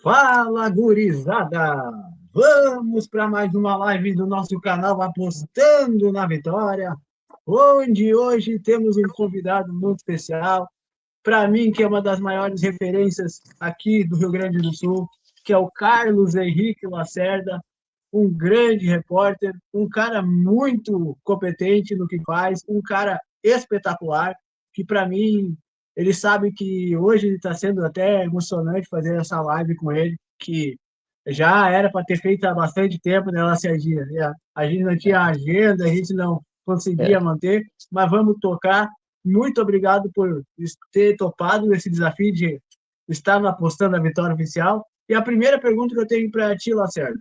Fala, gurizada! Vamos para mais uma live do nosso canal Apostando na Vitória, onde hoje temos um convidado muito especial, para mim, que é uma das maiores referências aqui do Rio Grande do Sul, que é o Carlos Henrique Lacerda, um grande repórter, um cara muito competente no que faz, um cara espetacular, que para mim, ele sabe que hoje está sendo até emocionante fazer essa live com ele, que já era para ter feito há bastante tempo, né, Lacerdinha? A gente não tinha agenda, a gente não conseguia manter, mas vamos tocar. Muito obrigado por ter topado esse desafio de estar apostando na Vitória Oficial. E a primeira pergunta que eu tenho para ti, Lacerda,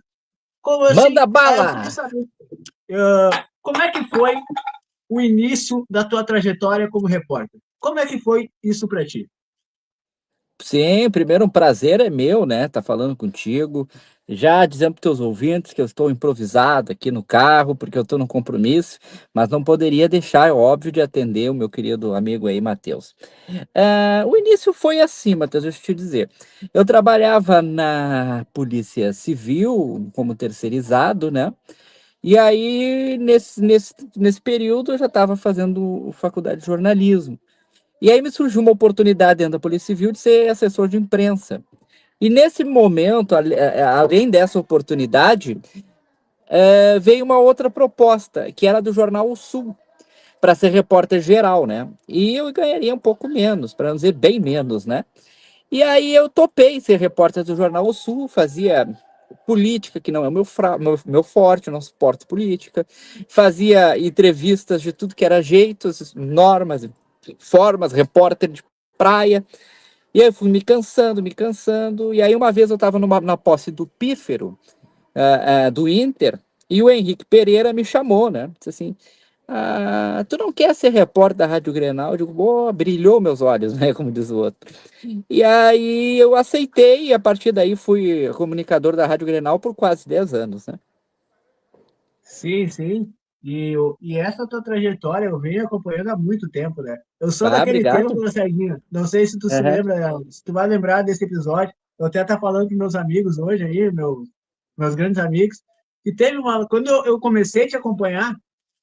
como assim, Manda eu queria bala! saber, como é que foi o início da tua trajetória como repórter? Como é que foi isso para ti? Sim, primeiro um prazer é meu, né? Tá falando contigo. Já dizendo para teus ouvintes que eu estou improvisado aqui no carro, porque eu estou num compromisso, mas não poderia deixar, é óbvio, de atender o meu querido amigo aí, Matheus. O início foi assim, Matheus, deixa eu te dizer. Eu trabalhava na Polícia Civil como terceirizado, né? E aí, nesse período, eu já estava fazendo faculdade de jornalismo. E aí me surgiu uma oportunidade dentro da Polícia Civil de ser assessor de imprensa. E nesse momento, além dessa oportunidade, veio uma outra proposta, que era do Jornal O Sul, para ser repórter geral, né? E eu ganharia um pouco menos, para não dizer bem menos, né? E aí eu topei ser repórter do Jornal O Sul, fazia política, que não é o meu forte, eu não suporto política, fazia entrevistas de tudo que era jeitos, normas, formas, repórter de praia. E aí eu fui me cansando, e aí uma vez eu estava na posse do Pífero, do Inter, e o Henrique Pereira me chamou, né? Disse assim, tu não quer ser repórter da Rádio Grenal? Eu digo, oh, brilhou meus olhos, né? Como diz o outro. E aí eu aceitei, e a partir daí fui comunicador da Rádio Grenal por quase 10 anos, né? Sim, sim. E essa tua trajetória eu venho acompanhando há muito tempo, né? Eu sou Ah, daquele tempo, obrigado. Lacerdinha. Não sei se tu se Uhum. lembra, se tu vai lembrar desse episódio. Eu até tá falando com meus amigos hoje aí, meus grandes amigos, que teve uma. Quando eu comecei a te acompanhar,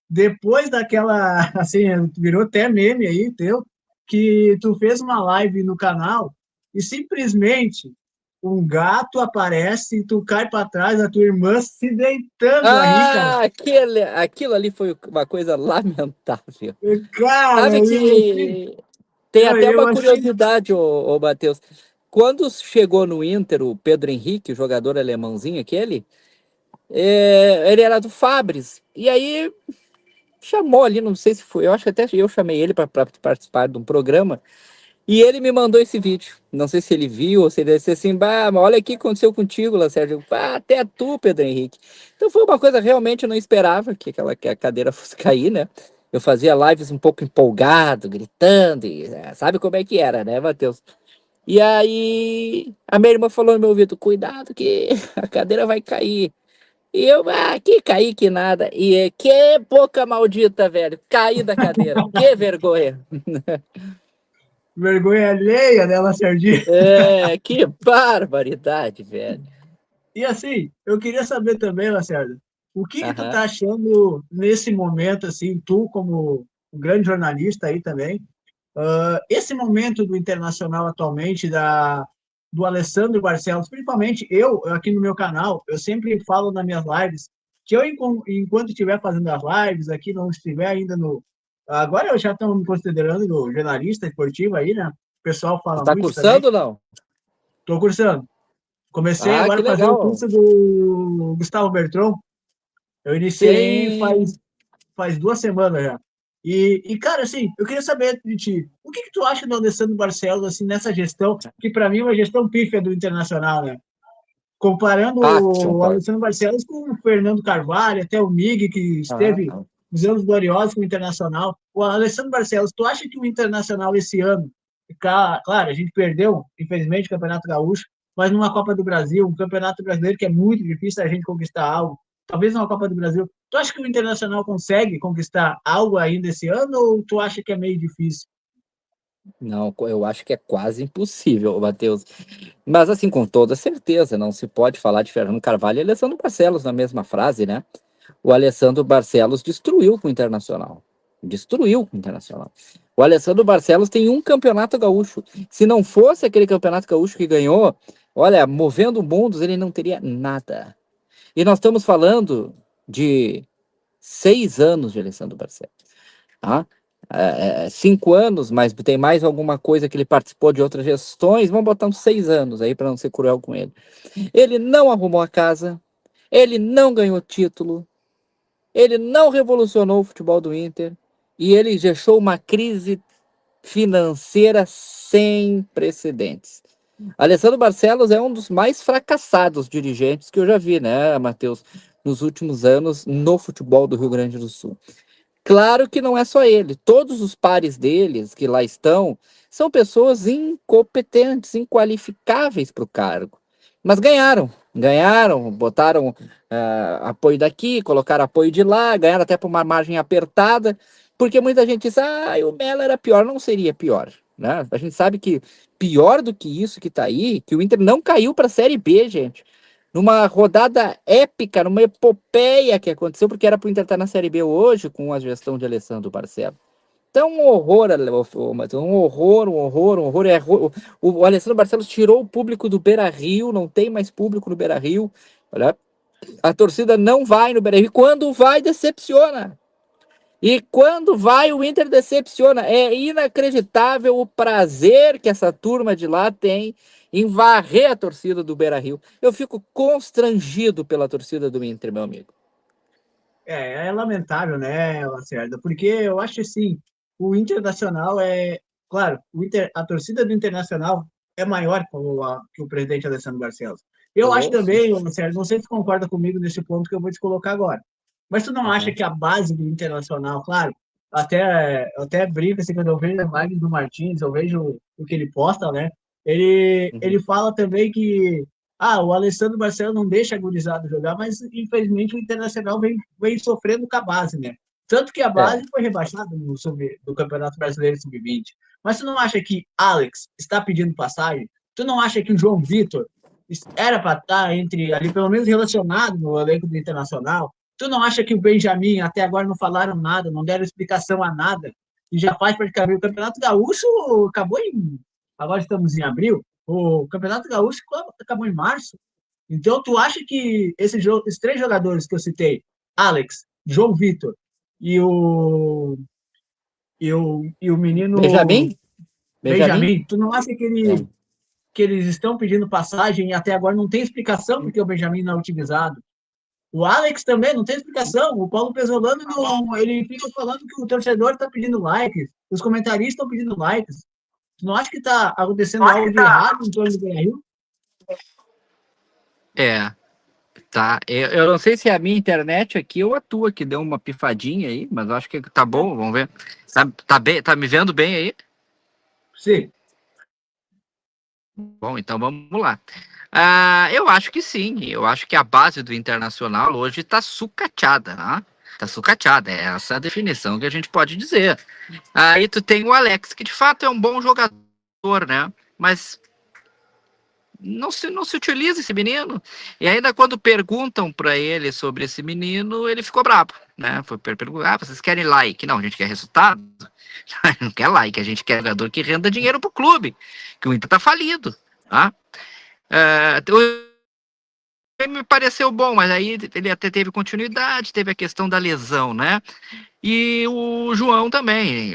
depois daquela, assim, virou até meme aí teu, que tu fez uma live no canal e simplesmente um gato aparece e tu cai para trás, a tua irmã se deitando a rir, cara. Aquilo ali foi uma coisa lamentável. Cara, Sabe que tem até eu uma achei. curiosidade, ô Matheus. Quando chegou no Inter o Pedro Henrique, o jogador alemãozinho aquele, ele era do Fabris. E aí chamou ali, não sei se foi, eu acho que até eu chamei ele para participar de um programa. E ele me mandou esse vídeo. Não sei se ele viu ou se ele disse assim, bah, mas olha o que aconteceu contigo, Lacerda. Ah, até tu, Pedro Henrique. Então foi uma coisa realmente eu não esperava que a cadeira fosse cair, né? Eu fazia lives um pouco empolgado, gritando, e sabe como é que era, né, Matheus? E aí a minha irmã falou no meu ouvido, cuidado que a cadeira vai cair. E eu, que caí que nada. E que boca maldita, velho. Caí da cadeira. Que vergonha. Vergonha alheia dela, Serginho. Que barbaridade, velho. E assim, eu queria saber também, Lacerda, o que tu Aham. tá achando nesse momento, assim, tu como um grande jornalista aí também, esse momento do Internacional atualmente, do Alessandro Barcelos, principalmente eu, aqui no meu canal, eu sempre falo nas minhas lives, que eu, enquanto estiver fazendo as lives aqui, não estiver ainda no... Agora eu já estou me considerando no jornalista esportivo aí, né? O pessoal Tu fala tá muito também. cursando ou não? Estou cursando. Comecei Ah, agora que a fazer o legal. curso do Gustavo Bertrand. Eu iniciei Sim. faz 2 semanas já. Cara, assim, eu queria saber de ti, o que tu acha do Alessandro Barcelos, assim, nessa gestão, que para mim é uma gestão pífia do Internacional, né? Comparando Ah, o concordo. Alessandro Barcelos com o Fernando Carvalho, até o Mig, que Ah, esteve não. nos anos gloriosos com o Internacional. O Alessandro Barcelos, tu acha que o Internacional esse ano, claro, a gente perdeu, infelizmente, o Campeonato Gaúcho, mas numa Copa do Brasil, um Campeonato Brasileiro que é muito difícil a gente conquistar algo, talvez numa Copa do Brasil, tu acha que o Internacional consegue conquistar algo ainda esse ano ou tu acha que é meio difícil? Não, eu acho que é quase impossível, Matheus. Mas assim, com toda certeza, não se pode falar de Fernando Carvalho e Alessandro Barcelos na mesma frase, né? O Alessandro Barcelos destruiu com o Internacional. Destruiu com o Internacional. O Alessandro Barcelos tem um campeonato gaúcho. Se não fosse aquele campeonato gaúcho que ganhou, olha, movendo mundos, ele não teria nada. E nós estamos falando de 6 anos de Alessandro Barcelos. Tá? 5 anos, mas tem mais alguma coisa que ele participou de outras gestões. Vamos botar uns 6 anos aí para não ser cruel com ele. Ele não arrumou a casa, ele não ganhou título, ele não revolucionou o futebol do Inter e ele deixou uma crise financeira sem precedentes. Alessandro Barcelos é um dos mais fracassados dirigentes que eu já vi, né, Matheus, nos últimos anos no futebol do Rio Grande do Sul. Claro que não é só ele, todos os pares deles que lá estão são pessoas incompetentes, inqualificáveis para o cargo. Mas ganharam, botaram apoio daqui, colocaram apoio de lá, ganharam até por uma margem apertada, porque muita gente diz, o Melo era pior, não seria pior, né? A gente sabe que pior do que isso que está aí, que o Inter não caiu para a Série B, gente, numa rodada épica, numa epopeia que aconteceu, porque era para o Inter estar na Série B hoje, com a gestão de Alessandro Barcelos. Então, um horror, um horror, um horror, um horror. O Alessandro Barcelos tirou o público do Beira-Rio, não tem mais público no Beira-Rio. Olha, a torcida não vai no Beira-Rio. Quando vai, decepciona. E quando vai, o Inter decepciona. É inacreditável o prazer que essa turma de lá tem em varrer a torcida do Beira-Rio. Eu fico constrangido pela torcida do Inter, meu amigo. É lamentável, né, Lacerda? Porque eu acho assim, o Internacional claro, a torcida do Internacional é maior que o presidente Alessandro Barcelos. Eu acho Oh, sim. também, Lacerda, não sei se tu concorda comigo nesse ponto que eu vou te colocar agora. Mas tu não acha Uhum. que a base do Internacional, claro, eu até brinco assim, quando eu vejo a imagem do Martins, eu vejo o que ele posta, né? Ele Uhum. fala também que o Alessandro Barcelos não deixa a gurizada jogar, mas infelizmente o Internacional vem sofrendo com a base, né? Tanto que a É. base foi rebaixada do Campeonato Brasileiro Sub-20. Mas tu não acha que Alex está pedindo passagem? Tu não acha que o João Vitor era para estar entre ali, pelo menos relacionado no elenco do Internacional? Tu não acha que o Benjamin, até agora não falaram nada, não deram explicação a nada, e já faz praticamente o Campeonato Gaúcho acabou em. Agora estamos em abril, o Campeonato Gaúcho acabou em março. Então, tu acha que esses 3 jogadores que eu citei, Alex, João Vitor e o menino Benjamin? Benjamin? Benjamin, tu não acha que, É. que eles estão pedindo passagem e até agora não tem explicação porque o Benjamin não é utilizado? O Alex também não tem explicação. O Paulo Pesolano, não, ele fica falando que o torcedor está pedindo likes, os comentaristas estão pedindo likes. Tu não acha que está acontecendo algo de errado em torno do Brasil? É, tá. Eu não sei se é a minha internet aqui ou a tua que deu uma pifadinha aí, mas eu acho que tá bom, vamos ver. Tá bem, tá me vendo bem aí? Sim. Bom, então vamos lá. Eu acho que sim. Eu acho que a base do Internacional hoje está sucateada, né? Tá sucateada, é essa a definição que a gente pode dizer. Aí tu tem o Alex, que de fato é um bom jogador, né? Mas não se utiliza esse menino. E ainda quando perguntam para ele sobre esse menino, ele ficou bravo, né? Foi perguntar, vocês querem like? Não, a gente quer resultado. Não quer like, a gente quer jogador que renda dinheiro pro clube, que o Inter tá falido, tá? Me pareceu bom, mas aí ele até teve continuidade, teve a questão da lesão, né? E o João também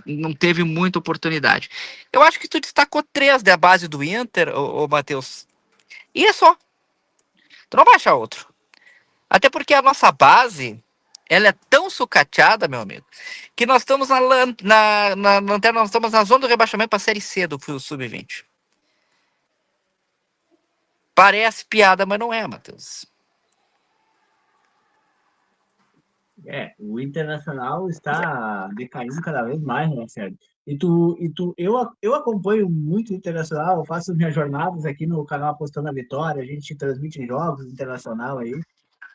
não teve muita oportunidade. Eu acho que tu destacou 3 da base do Inter, ô Matheus. E é só. Tu não vai achar outro. Até porque a nossa base, ela é tão sucateada, meu amigo, que nós estamos na lanterna, nós estamos na zona do rebaixamento para a Série C do Sub-20. Parece piada, mas não é, Matheus. O Internacional está decaindo cada vez mais, né, Sérgio? Eu acompanho muito o Internacional, eu faço minhas jornadas aqui no canal Apostando a Vitória, a gente transmite jogos do Internacional aí,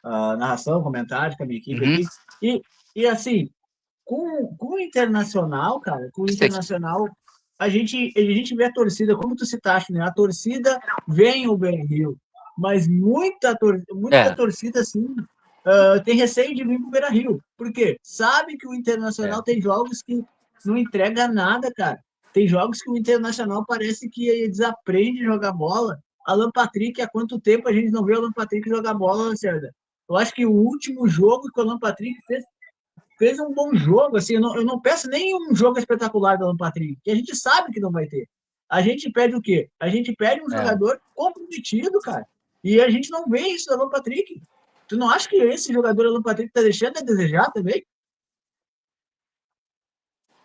narração, comentário com a minha equipe Uhum. aqui. E assim, com o Internacional, cara, com o Isso aqui. Internacional. a gente vê a torcida, como tu citaste, né? A torcida vem o Beira-Rio, mas muita É, torcida, assim, tem receio de vir pro Beira-Rio. Por quê? Sabe que o é. Internacional tem jogos que não entrega nada, cara. Tem jogos que o Internacional parece que desaprende a jogar bola. Alan Patrick, há quanto tempo a gente não vê o Alan Patrick jogar bola, Sérgio? Eu acho que o último jogo que o Alan Patrick fez um bom jogo, assim, eu não peço nem um jogo espetacular do Alan Patrick, que a gente sabe que não vai ter. A gente pede o quê? A gente pede um É. jogador comprometido, cara. E a gente não vê isso do Alan Patrick. Tu não acha que esse jogador Alan Patrick tá deixando a desejar também?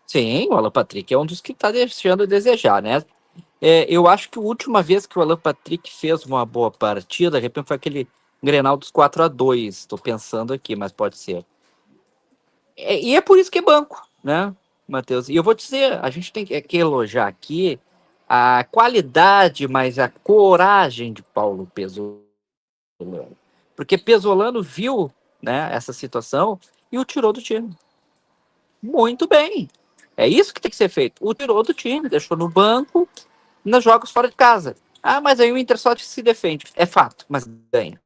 Sim, o Alan Patrick é um dos que está deixando a desejar, né? Eu acho que a última vez que o Alan Patrick fez uma boa partida, de repente foi aquele Grenal dos 4-2. Estou pensando aqui, mas pode ser. E é por isso que é banco, né, Matheus? E eu vou dizer, a gente tem que elogiar aqui a qualidade, mas a coragem de Paulo Pesolano. Porque Pesolano viu, né, essa situação e o tirou do time. Muito bem. É isso que tem que ser feito. O tirou do time, deixou no banco, nos jogos fora de casa. Ah, mas aí o Inter só se defende. É fato, mas ganha.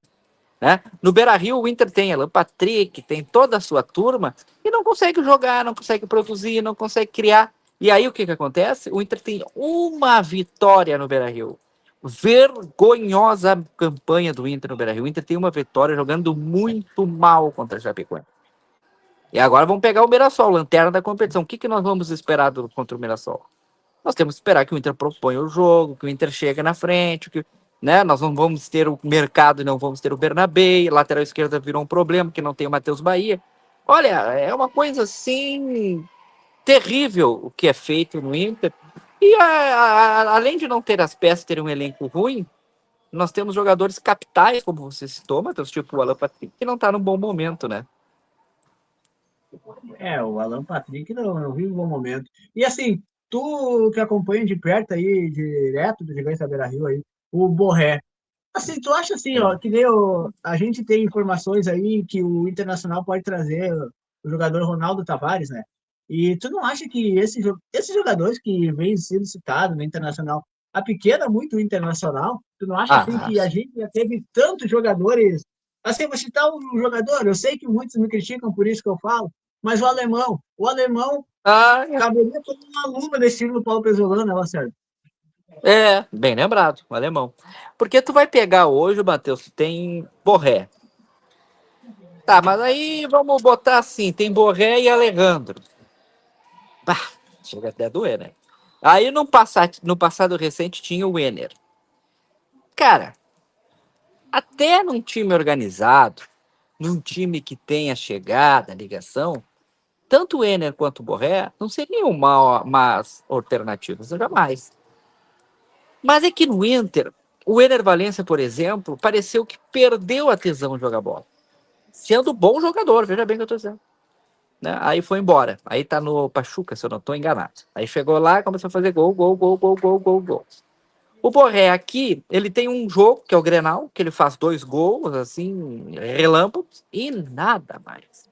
Né? No Beira-Rio, o Inter tem Alan Patrick, tem toda a sua turma e não consegue jogar, não consegue produzir, não consegue criar. E aí o que acontece? O Inter tem uma vitória no Beira-Rio. Vergonhosa campanha do Inter no Beira-Rio. O Inter tem uma vitória jogando muito mal contra a Chapecoense. E agora vamos pegar o Mirassol, lanterna da competição. O que nós vamos esperar contra o Mirassol? Nós temos que esperar que o Inter proponha o jogo, que o Inter chegue na frente, que, né, nós não vamos ter o mercado e não vamos ter o Bernabé, lateral esquerda virou um problema, que não tem o Matheus Bahia. Olha, é uma coisa assim terrível o que é feito no Inter. E além de não ter as peças, ter um elenco ruim, nós temos jogadores capitais, como você citou, Matheus, tipo o Alan Patrick, que não está num bom momento, né? O Alan Patrick não vive um bom momento. E assim, tu que acompanha de perto aí, direto do Gigante da Beira-Rio aí, o Borré. Assim, tu acha assim, ó, que nem a gente tem informações aí que o Internacional pode trazer o jogador Ronaldo Tavares, né? E tu não acha que esses jogadores que vêm sendo citados no Internacional apequena muito o Internacional? Tu não acha assim Ah, que a gente já teve tantos jogadores? Assim, vou citar um jogador, eu sei que muitos me criticam por isso que eu falo, mas o alemão ah, caberia como uma luva desse time do Paulo Pesolano, ela certo? bem lembrado, o alemão. Porque tu vai pegar hoje, Matheus, tem Borré. Tá, mas aí vamos botar assim: tem Borré e Alejandro. Bah, chega até a doer, né? Aí no passado recente tinha o Wenner. Cara, até num time organizado, num time que tenha chegada, ligação, tanto o Wenner quanto o Borré não seriam más alternativas, jamais. Mas é que no Inter, o Wenner Valencia, por exemplo, pareceu que perdeu a tesão de jogar bola. Sendo bom jogador, veja bem o que eu tô dizendo. Né? Aí foi embora. Aí tá no Pachuca, se eu não tô enganado. Aí chegou lá e começou a fazer gol, gol, gol, gol, gol, gol, gol. O Borré aqui, ele tem um jogo, que é o Grenal, que ele faz 2 gols, assim, relâmpagos, e nada mais.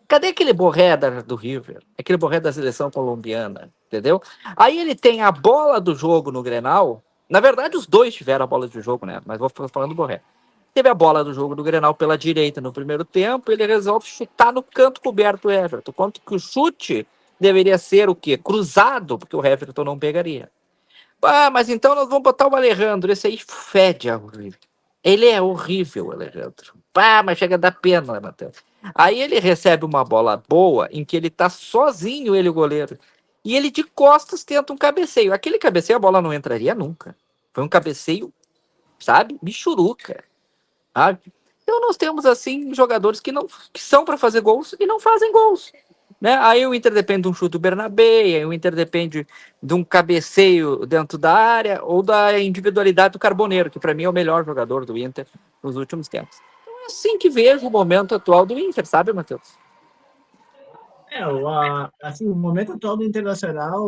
Cadê aquele Borré do River? Aquele Borré da seleção colombiana, entendeu? Aí ele tem a bola do jogo no Grenal. Na verdade, os dois tiveram a bola do jogo, né? Mas vou falando do Borré. Teve a bola do jogo do Grenal pela direita no primeiro tempo, ele resolve chutar no canto coberto do Everton. Quanto que o chute deveria ser o quê? Cruzado, porque o Everton não pegaria. Ah, mas então nós vamos botar o Alejandro. Esse aí fede a horrível. Ele é horrível, Alejandro. Ah, mas chega a dar pena, Matheus. Aí ele recebe uma bola boa em que ele tá sozinho, ele, o goleiro. E ele de costas tenta um cabeceio. Aquele cabeceio a bola não entraria nunca. Foi um cabeceio, sabe? Michuruca. Sabe? Então nós temos assim jogadores que são para fazer gols e não fazem gols. Né? Aí o Inter depende de um chute do Bernabé, aí o Inter depende de um cabeceio dentro da área ou da individualidade do Carboneiro, que para mim é o melhor jogador do Inter nos últimos tempos. Então é assim que vejo o momento atual do Inter, sabe, Matheus? Assim, o momento atual do Internacional,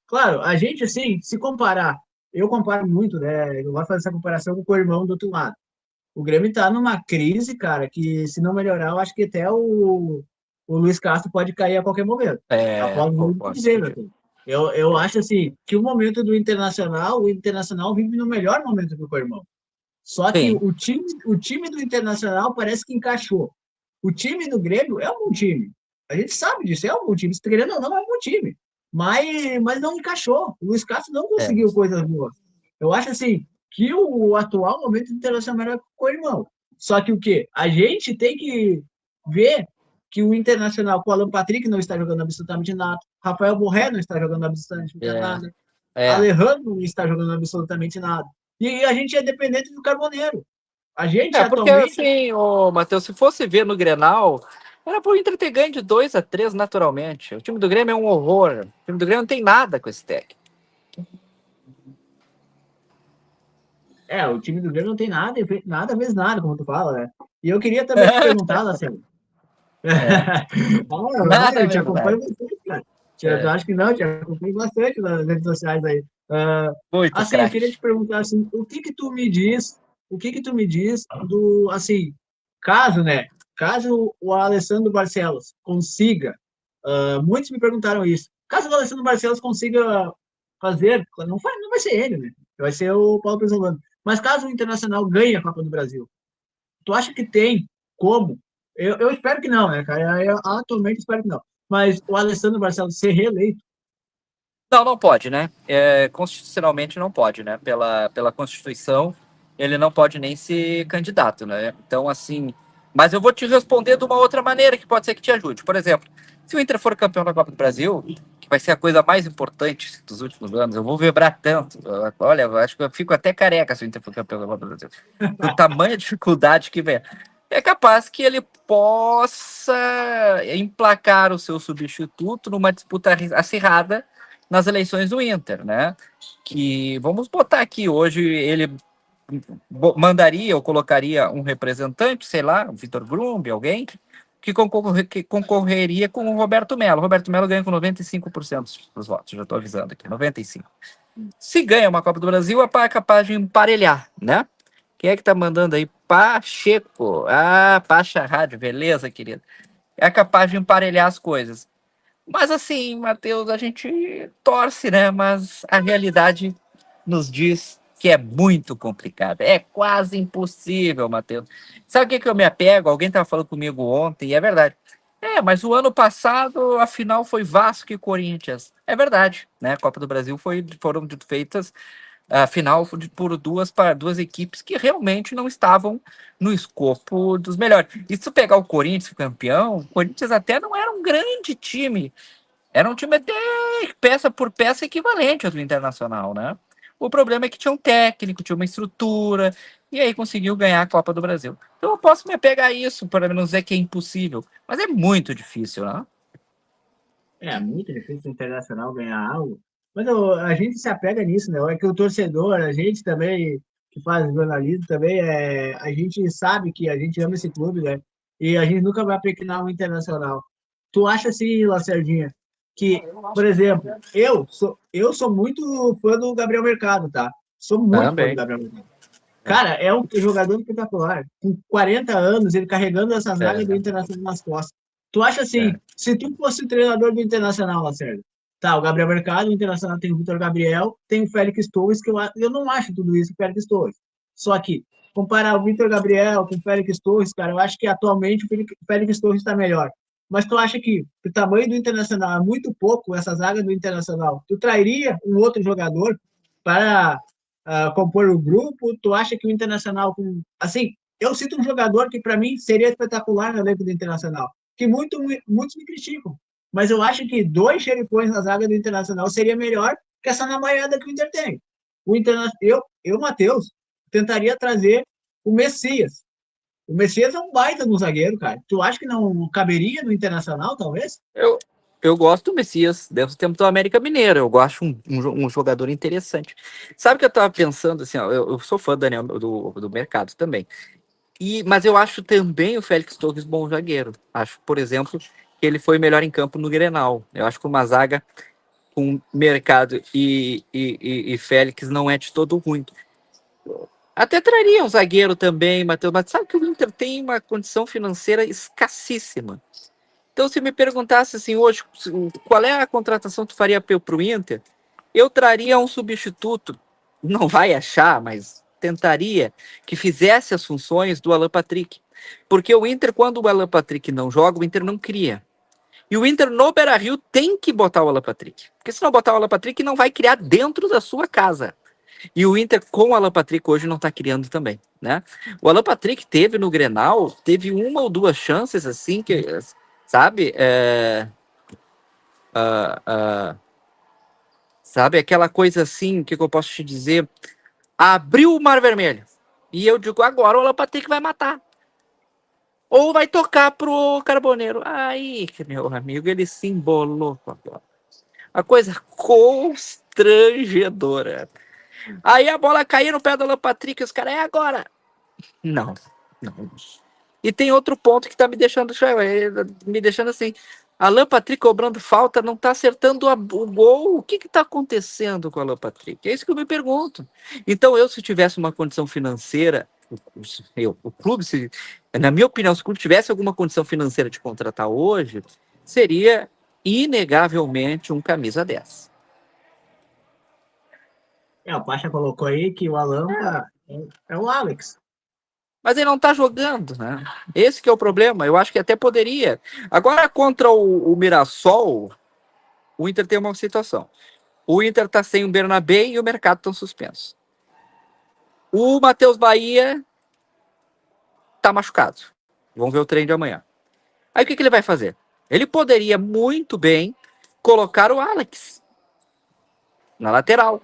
claro, a gente, assim, se comparar, eu comparo muito, né? Eu gosto de fazer essa comparação com o irmão do outro lado. O Grêmio está numa crise, cara, que se não melhorar, eu acho que até o Luiz Castro pode cair a qualquer momento. É, Após muito concordo dizer, meu contigo. filho. Eu acho assim que o Internacional vive no melhor momento do Cormão. Só que Sim, o time do Internacional parece que encaixou. O time do Grêmio é um bom time. A gente sabe disso, é um bom time. Se querendo ou não, é um bom time. Mas não encaixou. O Luiz Castro não é. conseguiu coisas boas. Eu acho assim que o atual momento do Internacional é com o irmão. Só que o quê? A gente tem que ver que o Internacional com o Alan Patrick não está jogando absolutamente nada. Rafael Borré não está jogando absolutamente É, nada. é. Alejandro não está jogando absolutamente nada. E a gente é dependente do Carboneiro. A gente Porque atualmente. assim, o Matheus, se fosse ver no Grenal, era pro Inter ter ganho de 2-3 naturalmente. O time do Grêmio é um horror. O time do Grêmio não tem nada com esse técnico. O time do Grêmio não tem nada, nada vezes nada, como tu fala, né? E eu queria também te perguntar, Marcelo. É. Eu Nada te mesmo, acompanho nada. bastante, cara. Eu É. acho que não, eu te acompanho bastante nas redes sociais aí. Muito Assim, eu queria craque. te perguntar assim, o que que tu me diz do, assim, caso, né? Caso o Alessandro Barcelos consiga, muitos me perguntaram isso. Caso o Alessandro Barcelos consiga fazer, não vai ser ele, né? Vai ser o Paulo Pesolano. Mas caso o Internacional ganhe a Copa do Brasil, tu acha que tem como? Eu espero que não, né, cara? Eu atualmente espero que não. Mas o Alessandro Barcelos ser reeleito, Não, não pode, né? Constitucionalmente não pode, né? Pela Constituição, ele não pode nem ser candidato, né? Então, assim. Mas eu vou te responder de uma outra maneira que pode ser que te ajude. Por exemplo, se o Inter for campeão da Copa do Brasil, que vai ser a coisa mais importante dos últimos anos, eu vou vibrar tanto. Olha, eu acho que eu fico até careca se o Inter for campeão da Copa do Brasil. Do tamanho dificuldade que vem. É capaz que ele possa emplacar o seu substituto numa disputa acirrada nas eleições do Inter, né? Que vamos botar aqui hoje ele mandaria ou colocaria um representante, sei lá, o Vitor Grumbi, alguém que concorreria com o Roberto Melo. O Roberto Melo ganha com 95% dos votos, já estou avisando aqui, 95%. Se ganha uma Copa do Brasil, é capaz de emparelhar, né? Quem é que tá mandando aí? Pacheco. Ah, Pacha Rádio, beleza, querido. É capaz de emparelhar as coisas. Mas assim, Matheus, a gente torce, né? Mas a realidade nos diz que é muito complicado. É quase impossível, Matheus. Sabe o que eu me apego? Alguém estava falando comigo ontem, e é verdade. Mas o ano passado a final foi Vasco e Corinthians. É verdade, né? A Copa do Brasil foram feitas a final por duas equipes que realmente não estavam no escopo dos melhores. E se tu pegar o Corinthians campeão, o Corinthians até não era um grande time, era um time até peça por peça equivalente ao do Internacional, né? O problema é que tinha um técnico, tinha uma estrutura, e aí conseguiu ganhar a Copa do Brasil. Então eu posso me apegar a isso, para não dizer que é impossível, mas é muito difícil, né? é muito difícil o Internacional ganhar algo. Mas a gente se apega nisso, né? É que o torcedor, a gente também, que faz jornalismo também, a gente sabe que a gente ama esse clube, né? E a gente nunca vai pequenar o Internacional. Tu acha assim, Lacerdinha, que, por exemplo, eu sou muito fã do Gabriel Mercado, tá? Sou muito fã do Também. Gabriel Mercado. Cara, é um jogador espetacular. Com 40 anos, ele carregando essa É, zaga do Internacional nas costas. Tu acha é. assim, se tu fosse o treinador do Internacional, Lacerda, tá, o Gabriel Mercado, o Internacional tem o Vitor Gabriel, tem o Félix Torres, que eu não acho tudo isso o Félix Torres. Só que, comparar o Vitor Gabriel com o Félix Torres, cara, eu acho que atualmente o Félix Torres está melhor. Mas tu acha que o tamanho do Internacional é muito pouco, essa zaga do Internacional? Tu trairia um outro jogador para compor o grupo? Tu acha que o Internacional, assim, eu cito um jogador que para mim seria espetacular no elenco do Internacional, que muitos me criticam, mas eu acho que dois xerifões na zaga do Internacional seria melhor que essa namaiada que o Inter tem. Matheus, tentaria trazer o Messias. O Messias é um baita no zagueiro, cara. Tu acha que não caberia no Internacional, talvez? Eu, eu gosto do Messias, desde o tempo do América Mineiro. Eu gosto um jogador interessante. Sabe o que eu tava pensando? Assim, ó, eu sou fã do Daniel, do mercado também. Mas eu acho também o Félix Torres bom zagueiro. Acho, por exemplo, que ele foi melhor em campo no Grenal. Eu acho que uma zaga com Mercado e Félix não é de todo ruim. Até traria um zagueiro também, Matheus, mas sabe que o Inter tem uma condição financeira escassíssima. Então, se me perguntasse assim hoje, qual é a contratação que tu faria para o Inter, eu traria um substituto, não vai achar, mas tentaria que fizesse as funções do Alan Patrick. Porque o Inter, quando o Alan Patrick não joga, o Inter não cria. E o Inter no Beira-Rio tem que botar o Alan Patrick. Porque se não botar o Alan Patrick, não vai criar dentro da sua casa. E o Inter com o Alan Patrick hoje não está criando também, né? O Alan Patrick teve no Grenal, teve uma ou duas chances assim, que, sabe? Sabe aquela coisa assim, que eu posso te dizer? Abriu o Mar Vermelho. E eu digo, agora o Alan Patrick vai matar. Ou vai tocar pro Carboneiro. Aí, meu amigo, ele se embolou com a bola. A coisa constrangedora. Aí a bola caiu no pé do Alan Patrick e os caras, é agora. Não, não. E tem outro ponto que tá me deixando assim. Alan Patrick cobrando falta, não tá acertando o gol. O que tá acontecendo com o Alan Patrick? É isso que eu me pergunto. Então, eu, se tivesse uma condição financeira, o clube, na minha opinião, se o clube tivesse alguma condição financeira de contratar hoje, seria inegavelmente um camisa 10. O Pacha colocou aí que o Alan é o Alex. Mas ele não tá jogando, né? Esse que é o problema. Eu acho que até poderia. Agora, contra o Mirassol, o Inter tem uma situação. O Inter tá sem o Bernabé e o mercado estão suspenso. O Matheus Bahia tá machucado. Vamos ver o treino de amanhã. Aí o que ele vai fazer? Ele poderia muito bem colocar o Alex na lateral.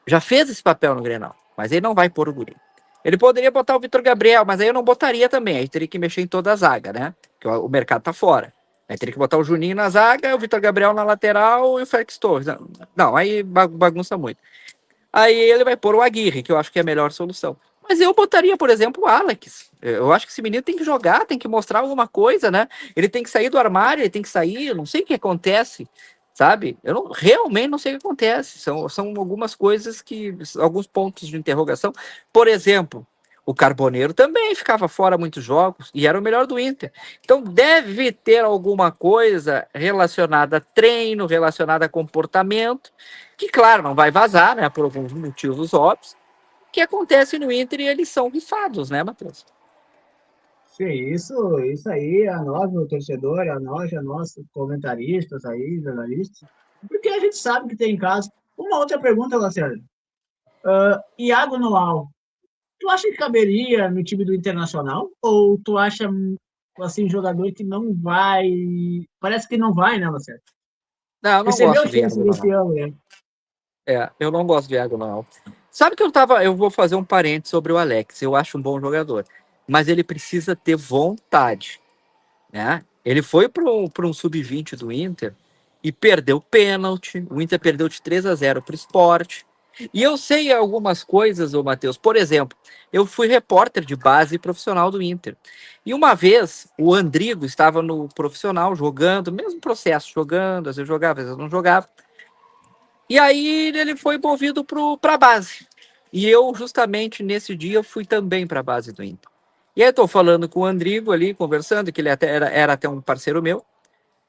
Já fez esse papel no Grenal, mas ele não vai pôr o guri. Ele poderia botar o Vitor Gabriel, mas aí eu não botaria também. Aí teria que mexer em toda a zaga, né? Porque o mercado tá fora. Aí teria que botar o Juninho na zaga, o Vitor Gabriel na lateral e o Félix Torres. Não, aí bagunça muito. Aí ele vai pôr o Aguirre, que eu acho que é a melhor solução. Mas eu botaria, por exemplo, o Alex. Eu acho que esse menino tem que jogar, tem que mostrar alguma coisa, né? Ele tem que sair do armário, ele tem que sair, eu não sei o que acontece, sabe? Eu realmente não sei o que acontece. São algumas coisas alguns pontos de interrogação. Por exemplo, o Carboneiro também ficava fora muitos jogos e era o melhor do Inter. Então deve ter alguma coisa relacionada a treino, relacionada a comportamento, que, claro, não vai vazar, né, por alguns motivos óbvios, que acontece no Inter e eles são rifados, né, Matheus? Sim, isso aí, a nós, o torcedor, a nós, comentaristas aí, jornalistas, porque a gente sabe que tem casos. Uma outra pergunta, Lacerda. Iago Noal, tu acha que caberia no time do Internacional? Ou tu acha, assim, jogador que não vai... Parece que não vai, né, Lacerda? Não, eu não Recebeu gosto do chance Iago, desse não. ano, né? Eu não gosto do Iago, não. Sabe que eu vou fazer um parênteses sobre o Alex, eu acho um bom jogador, mas ele precisa ter vontade, né? Ele foi para um sub-20 do Inter e perdeu pênalti. O Inter perdeu de 3-0 para o Sport. E eu sei algumas coisas, ô Matheus. Por exemplo, eu fui repórter de base profissional do Inter. E uma vez o Andrigo estava no profissional jogando, mesmo processo, jogando, às vezes jogava, às vezes não jogava. E aí ele foi movido para a base. E eu, justamente nesse dia, fui também para a base do Inter. E aí eu tô falando com o Andrigo ali, conversando, que ele até era até um parceiro meu.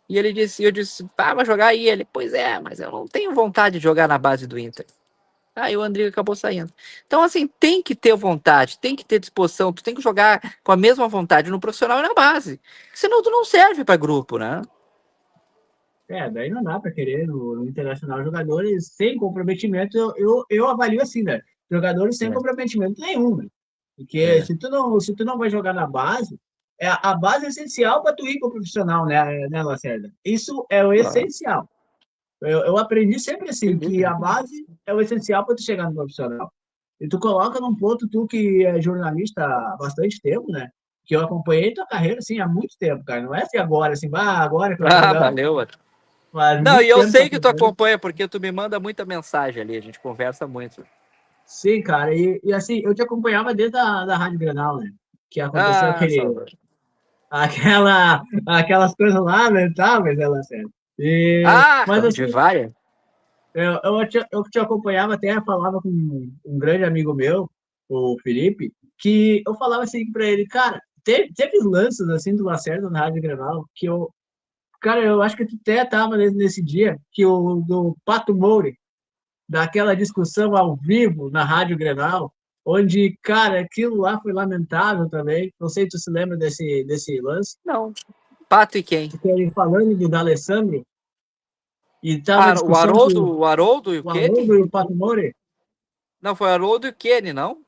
E eu disse, vai jogar aí. Ele, pois é, mas eu não tenho vontade de jogar na base do Inter. Aí o Andrigo acabou saindo. Então, assim, tem que ter vontade, tem que ter disposição, tu tem que jogar com a mesma vontade no profissional e na base. Senão tu não serve para grupo, né? Daí não dá para querer no Internacional jogadores sem comprometimento. Eu avalio assim, né? Jogadores sem É, comprometimento nenhum, né? Porque é, se tu não vai jogar na base, a base é essencial para tu ir para o profissional, né, Lacerda? Isso é o claro, essencial. Eu aprendi sempre sem assim, que dúvida. a base é o essencial para tu chegar no profissional. E tu coloca num ponto, tu que é jornalista há bastante tempo, né? Que eu acompanhei tua carreira, assim, há muito tempo, cara. Não é assim agora, assim, agora que eu tô, Ah, não. valeu. Faz Não, muito e eu tempo que eu sei que tu acompanho. acompanha, porque tu me manda muita mensagem ali, a gente conversa muito. Sim, cara. E assim, eu te acompanhava desde da Rádio Grenal, né? Que aconteceu Ah, saudade. aquelas coisas lá, né? Tá, mas ela certo. Ah, Mas de assim, várias. eu te acompanhava, até falava com um grande amigo meu, o Felipe, que eu falava assim para ele, cara. teve lances assim do Lacerda na Rádio Grenal que cara, eu acho que tu até tava nesse dia que o do Pato Moure, daquela discussão ao vivo na Rádio Grenal, onde, cara, aquilo lá foi lamentável também. Não sei se tu se lembra desse lance, Não. Pato e quem? que ele falando do D'Alessandro e tava a Ah, o discussão com Haroldo e o o Haroldo Kenny? e o Pato Moure. Não, foi o Haroldo e o Kenny, não?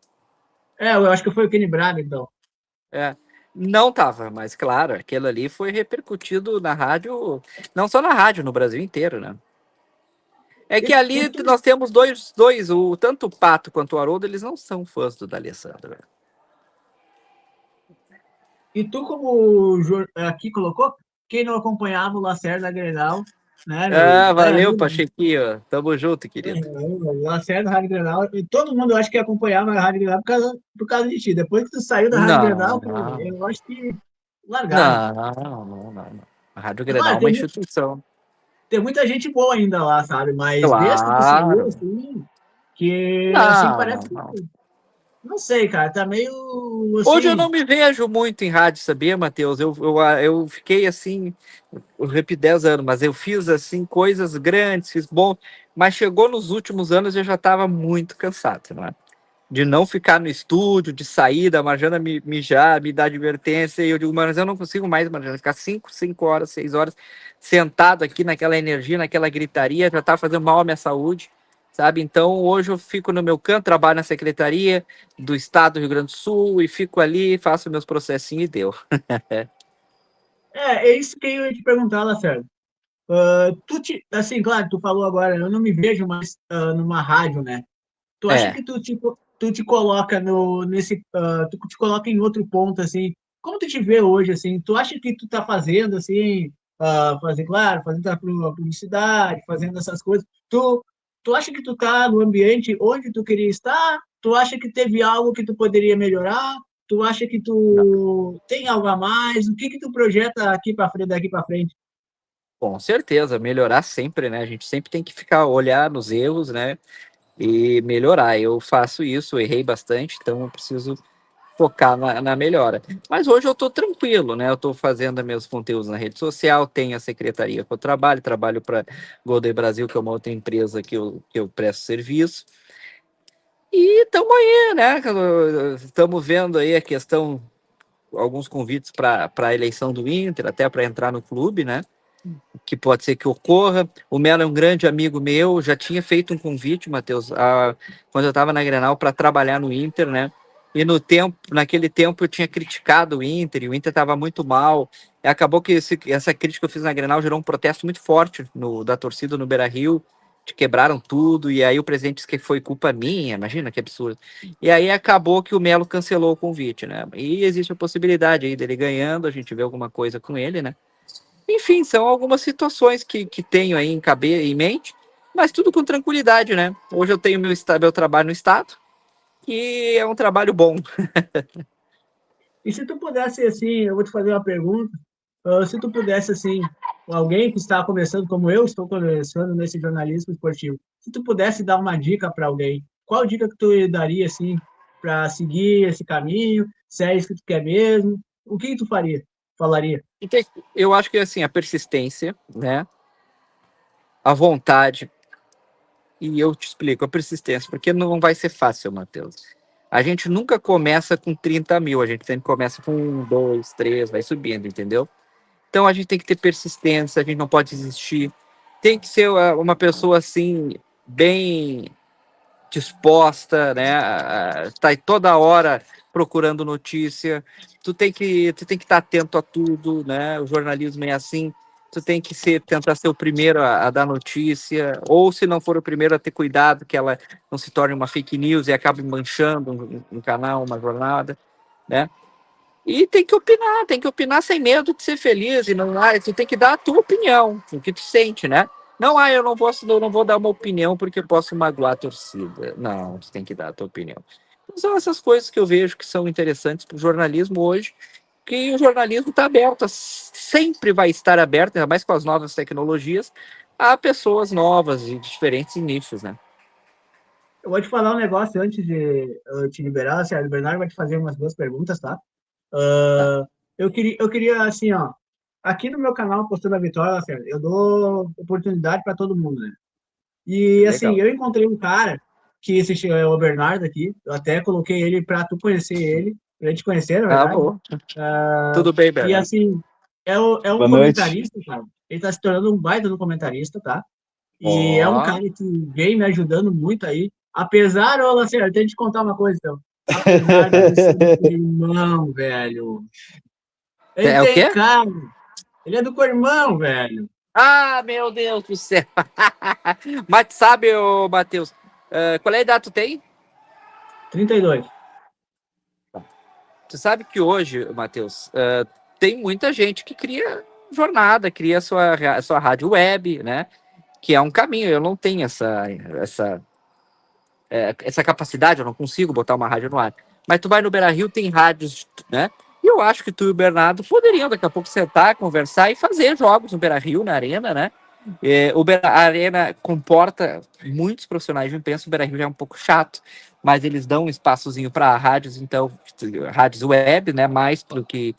Eu acho que foi o Kenny Braga, então. É. Não tava, mas claro, aquilo ali foi repercutido na rádio, não só na rádio, no Brasil inteiro, né? É E, que e ali tu, nós temos tanto o Pato quanto o Haroldo, eles não são fãs do D'Alessandro. e tu como aqui colocou, quem não acompanhava o Lacerda Grenal, né? Ah, Era valeu, Pachequinho. Tamo junto, querido. o Lacerda Rádio Grenal, e todo mundo eu acho que acompanhava a Rádio Grenal por causa de ti. Depois que tu saiu da Rádio Grenal, cara, Não, eu acho que largaram. não. A Rádio Grenal Claro, é uma instituição. tem muita gente boa ainda lá, sabe? Mas desde que tu saiu, Claro. assim, que assim Não, parece não, que. não. Não sei, cara, tá meio Hoje eu assim. não me vejo muito em rádio, sabia, Matheus? Eu fiquei assim, eu repito 10 anos, mas eu fiz assim coisas grandes, fiz bom, mas chegou nos últimos anos eu já estava muito cansado, né? De não ficar no estúdio, de sair da Marjana mijar, me dar advertência, e eu digo, mas eu não consigo mais, Marjana, ficar 5 horas, 6 horas sentado aqui naquela energia, naquela gritaria, já tá fazendo mal à minha saúde, sabe? Então, hoje eu fico no meu canto, trabalho na Secretaria do Estado do Rio Grande do Sul, e fico ali, faço meus processinhos e deu. É isso que eu ia te perguntar, Lacerda. Assim, claro, tu falou agora, eu não me vejo mais numa rádio, né? Tu acha É, que tu te coloca tu te coloca em outro ponto, assim, como tu te vê hoje, assim, tu acha que tu tá fazendo, assim, claro, fazendo a publicidade, fazendo essas coisas, tu acha que tu tá no ambiente onde tu queria estar? Tu acha que teve algo que tu poderia melhorar? Tu acha que não, tu tem algo a mais? O que que tu projeta aqui para frente, daqui para frente? com certeza, melhorar sempre, né? A gente sempre tem que ficar, olhar nos erros, né? E melhorar. Eu faço isso, errei bastante, então eu preciso focar na melhora. Mas hoje eu estou tranquilo, né? Eu estou fazendo meus conteúdos na rede social, tenho a secretaria que eu trabalho para Golden Brasil, que é uma outra empresa que eu presto serviço. E estamos aí, né? Estamos vendo aí a questão, alguns convites para a eleição do Inter, até para entrar no clube, né? Que pode ser que ocorra. O Melo é um grande amigo meu, já tinha feito um convite, Matheus, quando eu estava na Grenal para trabalhar no Inter, né? E naquele tempo eu tinha criticado o Inter, e o Inter estava muito mal. E acabou que essa crítica que eu fiz na Grenal gerou um protesto muito forte da torcida no Beira-Rio, de quebraram tudo, e aí o presidente disse que foi culpa minha, imagina que absurdo. E aí acabou que o Melo cancelou o convite, né? E existe a possibilidade aí dele ganhando, a gente vê alguma coisa com ele, né? Enfim, são algumas situações que tenho aí em mente, mas tudo com tranquilidade, né? Hoje eu tenho meu trabalho no Estado, e é um trabalho bom. E se tu pudesse, assim, eu vou te fazer uma pergunta, se tu pudesse, assim, alguém que está começando, como eu estou começando nesse jornalismo esportivo, se tu pudesse dar uma dica para alguém, qual dica que tu daria, assim, para seguir esse caminho, se é isso que tu quer mesmo, o que tu falaria? Então, eu acho que assim, a persistência, né? A vontade, e eu te explico, a persistência, porque não vai ser fácil, Matheus. A gente nunca começa com 30 mil, a gente sempre começa com 1, 2, 3, vai subindo, entendeu? Então a gente tem que ter persistência, a gente não pode desistir. Tem que ser uma pessoa assim, bem disposta, né? Tá aí toda hora procurando notícia. Tu tem que estar atento a tudo, né? O jornalismo é assim. Tu tem que tentar ser o primeiro a dar notícia, ou se não for o primeiro a ter cuidado que ela não se torne uma fake news e acabe manchando um canal, uma jornada, né? E tem que opinar sem medo de ser feliz. E não, tu tem que dar a tua opinião, o que tu sente, né? Não, eu não vou dar uma opinião porque eu posso magoar a torcida. Não, tu tem que dar a tua opinião. Então, são essas coisas que eu vejo que são interessantes para o jornalismo hoje, que o jornalismo está aberto, sempre vai estar aberto, ainda mais com as novas tecnologias, a pessoas novas e diferentes nichos, né? Eu vou te falar um negócio antes de eu te liberar, Sérgio. O Bernardo vai te fazer umas duas perguntas, tá? Eu queria, assim, ó, aqui no meu canal, Postando a Vitória, eu dou oportunidade para todo mundo, né? E, assim, Legal. eu encontrei um cara que esse é o Bernardo aqui, eu até coloquei ele para tu conhecer ele, pra gente conhecer, na Ah, verdade. bom. Tudo bem, E, Bernardo? assim, é um Boa noite. comentarista, cara. Ele tá se tornando um baita do comentarista, tá? E é um Ó, cara que vem me ajudando muito aí. Apesar, ô Lacerda, deixa eu te contar uma coisa, então. Apesar dele ser do Corrimão, velho. Ele é o tem quê? cara. Ele é do Corrimão, velho. Ah, meu Deus do céu. Mas sabe, ô, Matheus, qual é a idade tu tem? 32. Tu sabe que hoje, Matheus, tem muita gente que cria jornada, cria sua rádio web, né? Que é um caminho. Eu não tenho essa capacidade, eu não consigo botar uma rádio no ar. Mas tu vai no Beira-Rio, tem rádios, né? E eu acho que tu e o Bernardo poderiam daqui a pouco sentar, conversar e fazer jogos no Beira-Rio, na Arena, né? A Arena comporta muitos profissionais de imprensa, o Beira-Rio já é um pouco chato, mas eles dão um espaçozinho para rádios, então, rádios web, né? Mais do que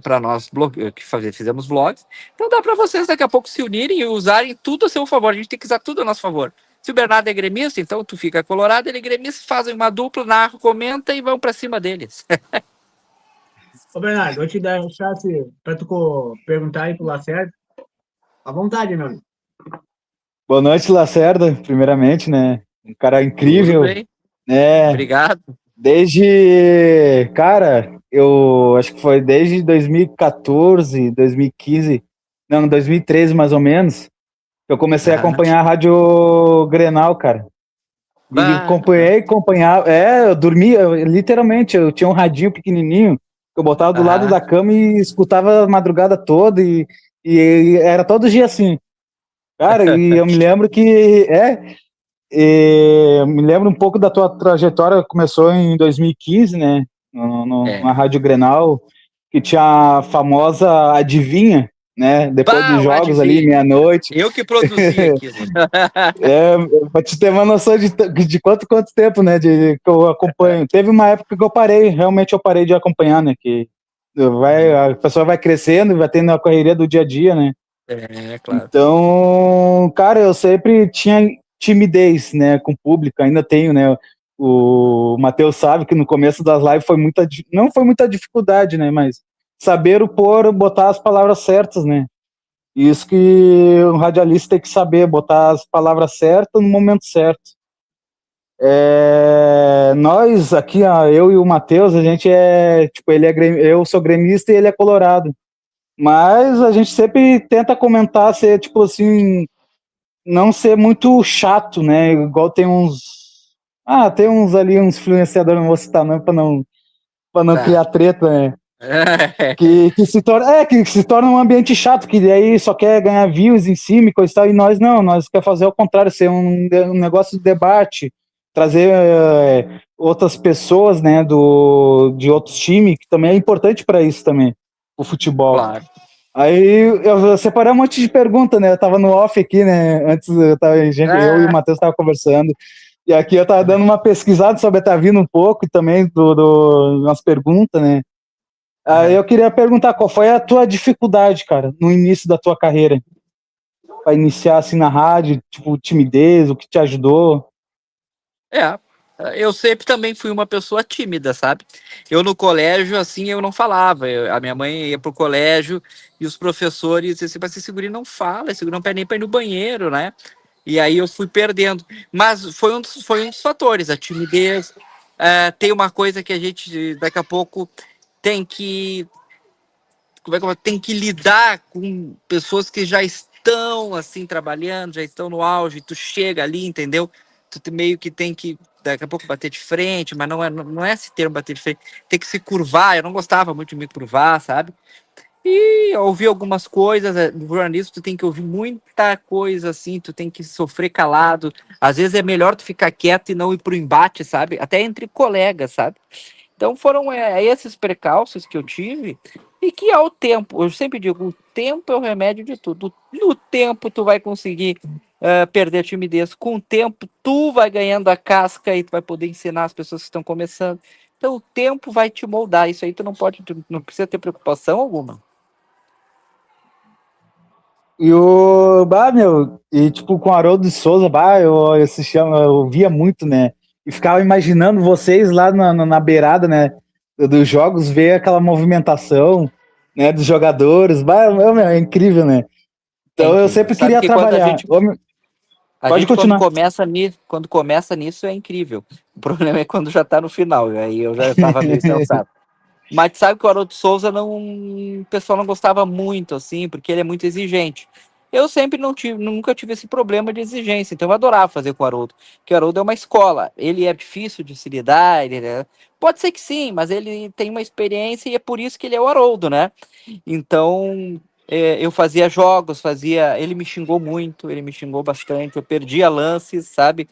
para nós que fizemos vlogs. Então dá para vocês daqui a pouco se unirem e usarem tudo a seu favor. A gente tem que usar tudo a nosso favor. Se o Bernardo é gremista, então tu fica colorado, ele é gremista, fazem uma dupla, narra, comenta e vão para cima deles. Ô, Bernardo, vou te dar um chance para tu perguntar aí pro Lacerda. À vontade, meu amigo. Boa noite, Lacerda, primeiramente, né? Um cara Tudo incrível, bem, né? obrigado. Cara, eu acho que foi desde 2014, 2015, não, 2013 mais ou menos, que eu comecei a Ah, acompanhar a Rádio Grenal, cara. E bah, acompanhava, eu dormia, literalmente, eu tinha um radinho pequenininho, que eu botava do lado ah, da cama e escutava a madrugada toda, e era todo dia assim. Cara, e eu me lembro eu me lembro um pouco da tua trajetória, começou em 2015, né, na é. Rádio Grenal, que tinha a famosa Adivinha, né, depois Bah, dos o jogos ali, adivinha. meia-noite, Eu que produzi aquilo. pra te ter uma noção de quanto tempo, né, que eu acompanho. Teve uma época que eu parei, realmente eu parei de acompanhar, né, que a pessoa vai crescendo, vai tendo a correria do dia a dia, né. É, claro. Então, cara, eu sempre tinha timidez, né, com o público, ainda tenho, né. O Matheus sabe que no começo das lives não foi muita dificuldade, né, mas saber botar as palavras certas, né. Isso que um radialista tem que saber, botar as palavras certas no momento certo. Nós aqui, eu e o Matheus, a gente tipo, eu sou gremista e ele é colorado. Mas a gente sempre tenta comentar, ser tipo assim, não ser muito chato, né? Igual tem uns ali, uns influenciadores, não vou citar não, para não Tá. criar treta, né? Que se torna um ambiente chato, que daí só quer ganhar views em cima e coisa e tal, e nós não, nós quer fazer ao contrário, ser um negócio de debate, trazer outras pessoas, né, de outros times, que também é importante para isso também, o futebol. Claro. Aí eu separei um monte de perguntas, né? Eu tava no off aqui, né? Antes eu e o Matheus tava conversando. E aqui eu tava dando uma pesquisada sobre a Tavino um pouco e também nas perguntas, né? Aí eu queria perguntar qual foi a tua dificuldade, cara, no início da tua carreira, para iniciar assim na rádio, tipo timidez, o que te ajudou? É, eu sempre também fui uma pessoa tímida, sabe? Eu no colégio, assim, eu não falava. A minha mãe ia pro colégio e os professores diziam assim, mas esse guri não fala, esse guri não pede nem pra ir no banheiro, né? E aí eu fui perdendo. Mas foi um dos fatores, a timidez. Tem uma coisa que a gente, daqui a pouco, tem que como é que tem que lidar com pessoas que já estão assim trabalhando, já estão no auge, tu chega ali, entendeu? Meio que tem que daqui a pouco bater de frente, mas não é esse termo bater de frente, tem que se curvar. Eu não gostava muito de me curvar, sabe? E eu ouvi algumas coisas, no jornalismo tu tem que ouvir muita coisa assim, tu tem que sofrer calado. Às vezes é melhor tu ficar quieto e não ir pro embate, sabe? Até entre colegas, sabe? Então foram esses precalços que eu tive e que ao tempo, eu sempre digo, o tempo é o remédio de tudo. No tempo tu vai conseguir perder a timidez, com o tempo tu vai ganhando a casca e tu vai poder ensinar as pessoas que estão começando. Então o tempo vai te moldar. Isso aí tu não precisa ter preocupação alguma. E o. Bah, meu, e tipo, com o Haroldo de Souza, bah, eu assistia, eu via muito, né? E ficava imaginando vocês lá na beirada, né? Dos jogos, ver aquela movimentação, né? Dos jogadores, bah, meu, é incrível, né? É Então eu incrível. sempre Sabe queria que quando trabalhar. a Pode gente continuar. quando começa nisso é incrível. O problema é quando já tá no final. E aí eu já tava meio sensato. Mas sabe que o Haroldo Souza o pessoal não gostava muito, assim, porque ele é muito exigente. Eu sempre nunca tive esse problema de exigência, então eu adorava fazer com o Haroldo, porque o Haroldo é uma escola, ele é difícil de se lidar, pode ser que sim, mas ele tem uma experiência e é por isso que ele é o Haroldo, né? Então, eu fazia jogos, ele me xingou muito, ele me xingou bastante, eu perdia lances, sabe?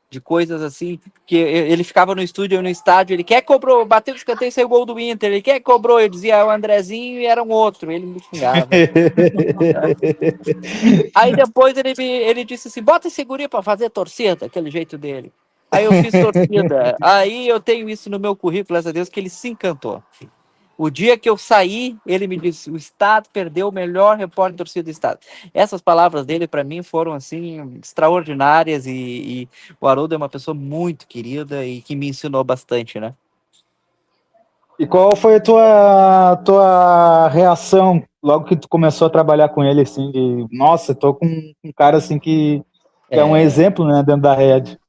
De coisas assim, que ele ficava no estúdio, eu no estádio, ele quer cobrou, bateu o escanteio e saiu o gol do Inter, ele quer cobrou, eu dizia o Andrezinho e era um outro, ele me xingava. Aí depois ele disse assim, bota esse guri pra fazer torcida, aquele jeito dele. Aí eu fiz torcida, aí eu tenho isso no meu currículo, graças a Deus, que ele se encantou. O dia que eu saí, ele me disse: o Estado perdeu o melhor repórter de torcida do Estado. Essas palavras dele, para mim, foram assim extraordinárias. E o Haroldo é uma pessoa muito querida e que me ensinou bastante, né? E qual foi a tua reação logo que tu começou a trabalhar com ele, assim, de, nossa, tô com um cara assim que é um É, exemplo, né, dentro da rede.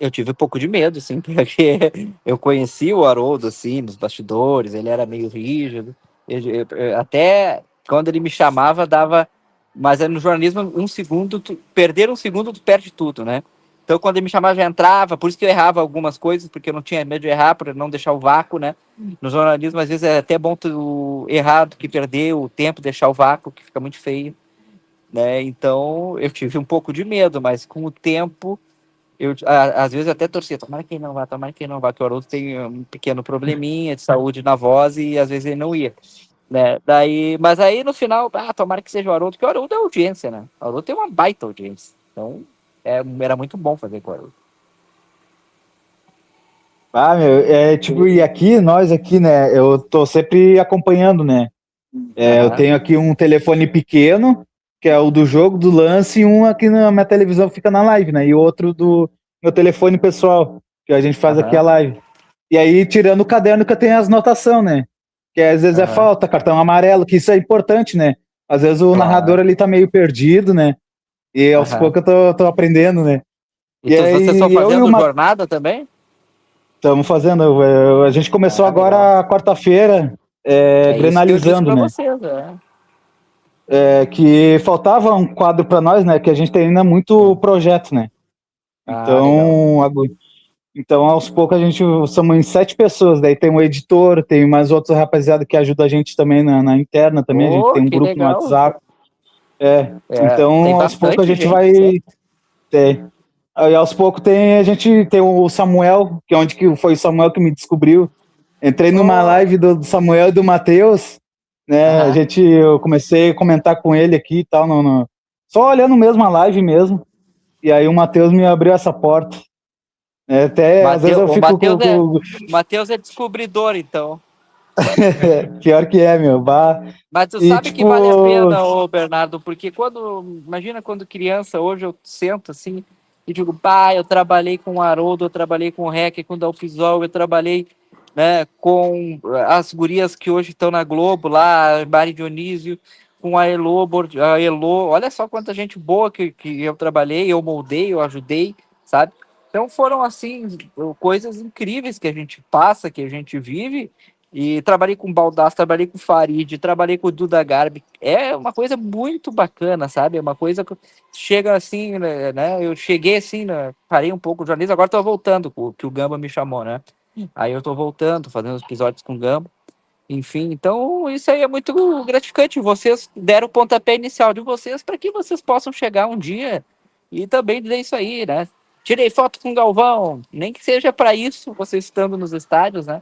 eu tive um pouco de medo, assim, porque eu conheci o Haroldo, assim, nos bastidores, ele era meio rígido. Até quando ele me chamava, dava. Mas no jornalismo, perder um segundo, tu perde tudo, né? Então, quando ele me chamava, já entrava, por isso que eu errava algumas coisas, porque eu não tinha medo de errar, para não deixar o vácuo, né? No jornalismo, às vezes, é até bom tu errar do que perder o tempo, deixar o vácuo, que fica muito feio, né? Então, eu tive um pouco de medo, mas com o tempo às vezes até torcia, tomara que não vá, que o Haroldo tem um pequeno probleminha de saúde na voz e às vezes ele não ia, né? Mas aí no final, tomara que seja o Haroldo, porque o Haroldo é audiência, né? O Haroldo tem uma baita audiência. Então, era muito bom fazer com o Haroldo. Ah, meu, tipo, e aqui, nós aqui, né, eu tô sempre acompanhando, né, eu Aham, tenho aqui um telefone pequeno, que é o do jogo, do lance, e um aqui na minha televisão que fica na live, né, e outro do meu telefone pessoal, que a gente faz aqui a aham, live. E aí, tirando o caderno que eu tenho as notação, né, que às vezes é aham, falta, cartão amarelo, que isso é importante, né, às vezes o narrador claro, ali tá meio perdido, né, e aos aham. poucos eu tô aprendendo, né. E E vocês estão aí, eu e o fazendo jornada também? estamos fazendo. A gente começou Ah, legal. agora quarta-feira, É isso que eu disse Grenalizando, para né? vocês, né? Que faltava um quadro para nós, né? Que a gente tem ainda muito projeto, né? Ah, legal. Então, aos poucos a gente somos em 7 pessoas. Daí tem um editor, tem mais outros rapaziada que ajuda a gente também na interna também. A gente Oh, tem um que grupo no legal. WhatsApp. Tem Então, aos poucos a bastante gente gente. vai ter. Aí aos poucos a gente tem o Samuel, que é onde que foi o Samuel que me descobriu. Entrei numa Oh, live do Samuel e do Matheus, né? aham. Eu comecei a comentar com ele aqui e tal, só olhando mesmo a live mesmo. E aí o Matheus me abriu essa porta. Né? Até às vezes eu O fico Matheus é descobridor, então. pior que é, meu. Bah. Mas tu E sabe que vale a tipo, pena, ô Bernardo, porque imagina quando criança, hoje eu sento assim e digo, pai, eu trabalhei com o Haroldo, eu trabalhei com o Rec, com o Dalpisol, eu trabalhei, né, com as gurias que hoje estão na Globo lá, Mari Dionísio, com a Elô, olha só quanta gente boa que eu trabalhei, eu moldei, eu ajudei, sabe? Então foram assim coisas incríveis que a gente passa, que a gente vive. E trabalhei com o Baldasso, trabalhei com o Farid, trabalhei com o Duda Garbi. É uma coisa muito bacana, sabe? É uma coisa que chega assim, né? Eu cheguei assim, né? Parei um pouco o jornalismo, agora tô voltando, que o Gamba me chamou, né? Aí eu tô voltando, fazendo os episódios com o Gamba. Enfim, então isso aí é muito gratificante. Vocês deram o pontapé inicial de vocês para que vocês possam chegar um dia e também dizer isso aí, né? Tirei foto com o Galvão, nem que seja para isso, vocês estando nos estádios, né?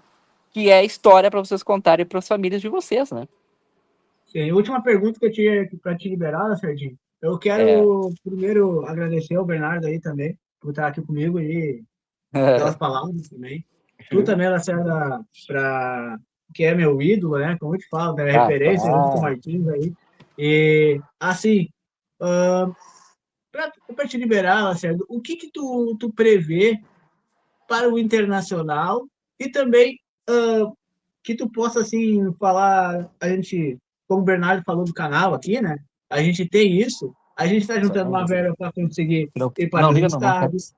Que é história para vocês contarem para as famílias de vocês, né? Sim, a última pergunta que eu tinha para te liberar, né, Serginho. Eu É. quero primeiro agradecer ao Bernardo aí também por estar aqui comigo e pelas palavras também. Tu também, Lacerda, que é meu ídolo, né? Como eu te falo, né? Referência junto com o Martins aí. E, assim, para te liberar, Lacerda, o que tu prevê para o internacional e também que tu possa, assim, falar, a gente, como o Bernardo falou do canal aqui, né? A gente tem isso, a gente está juntando uma verba para conseguir ir para os estados,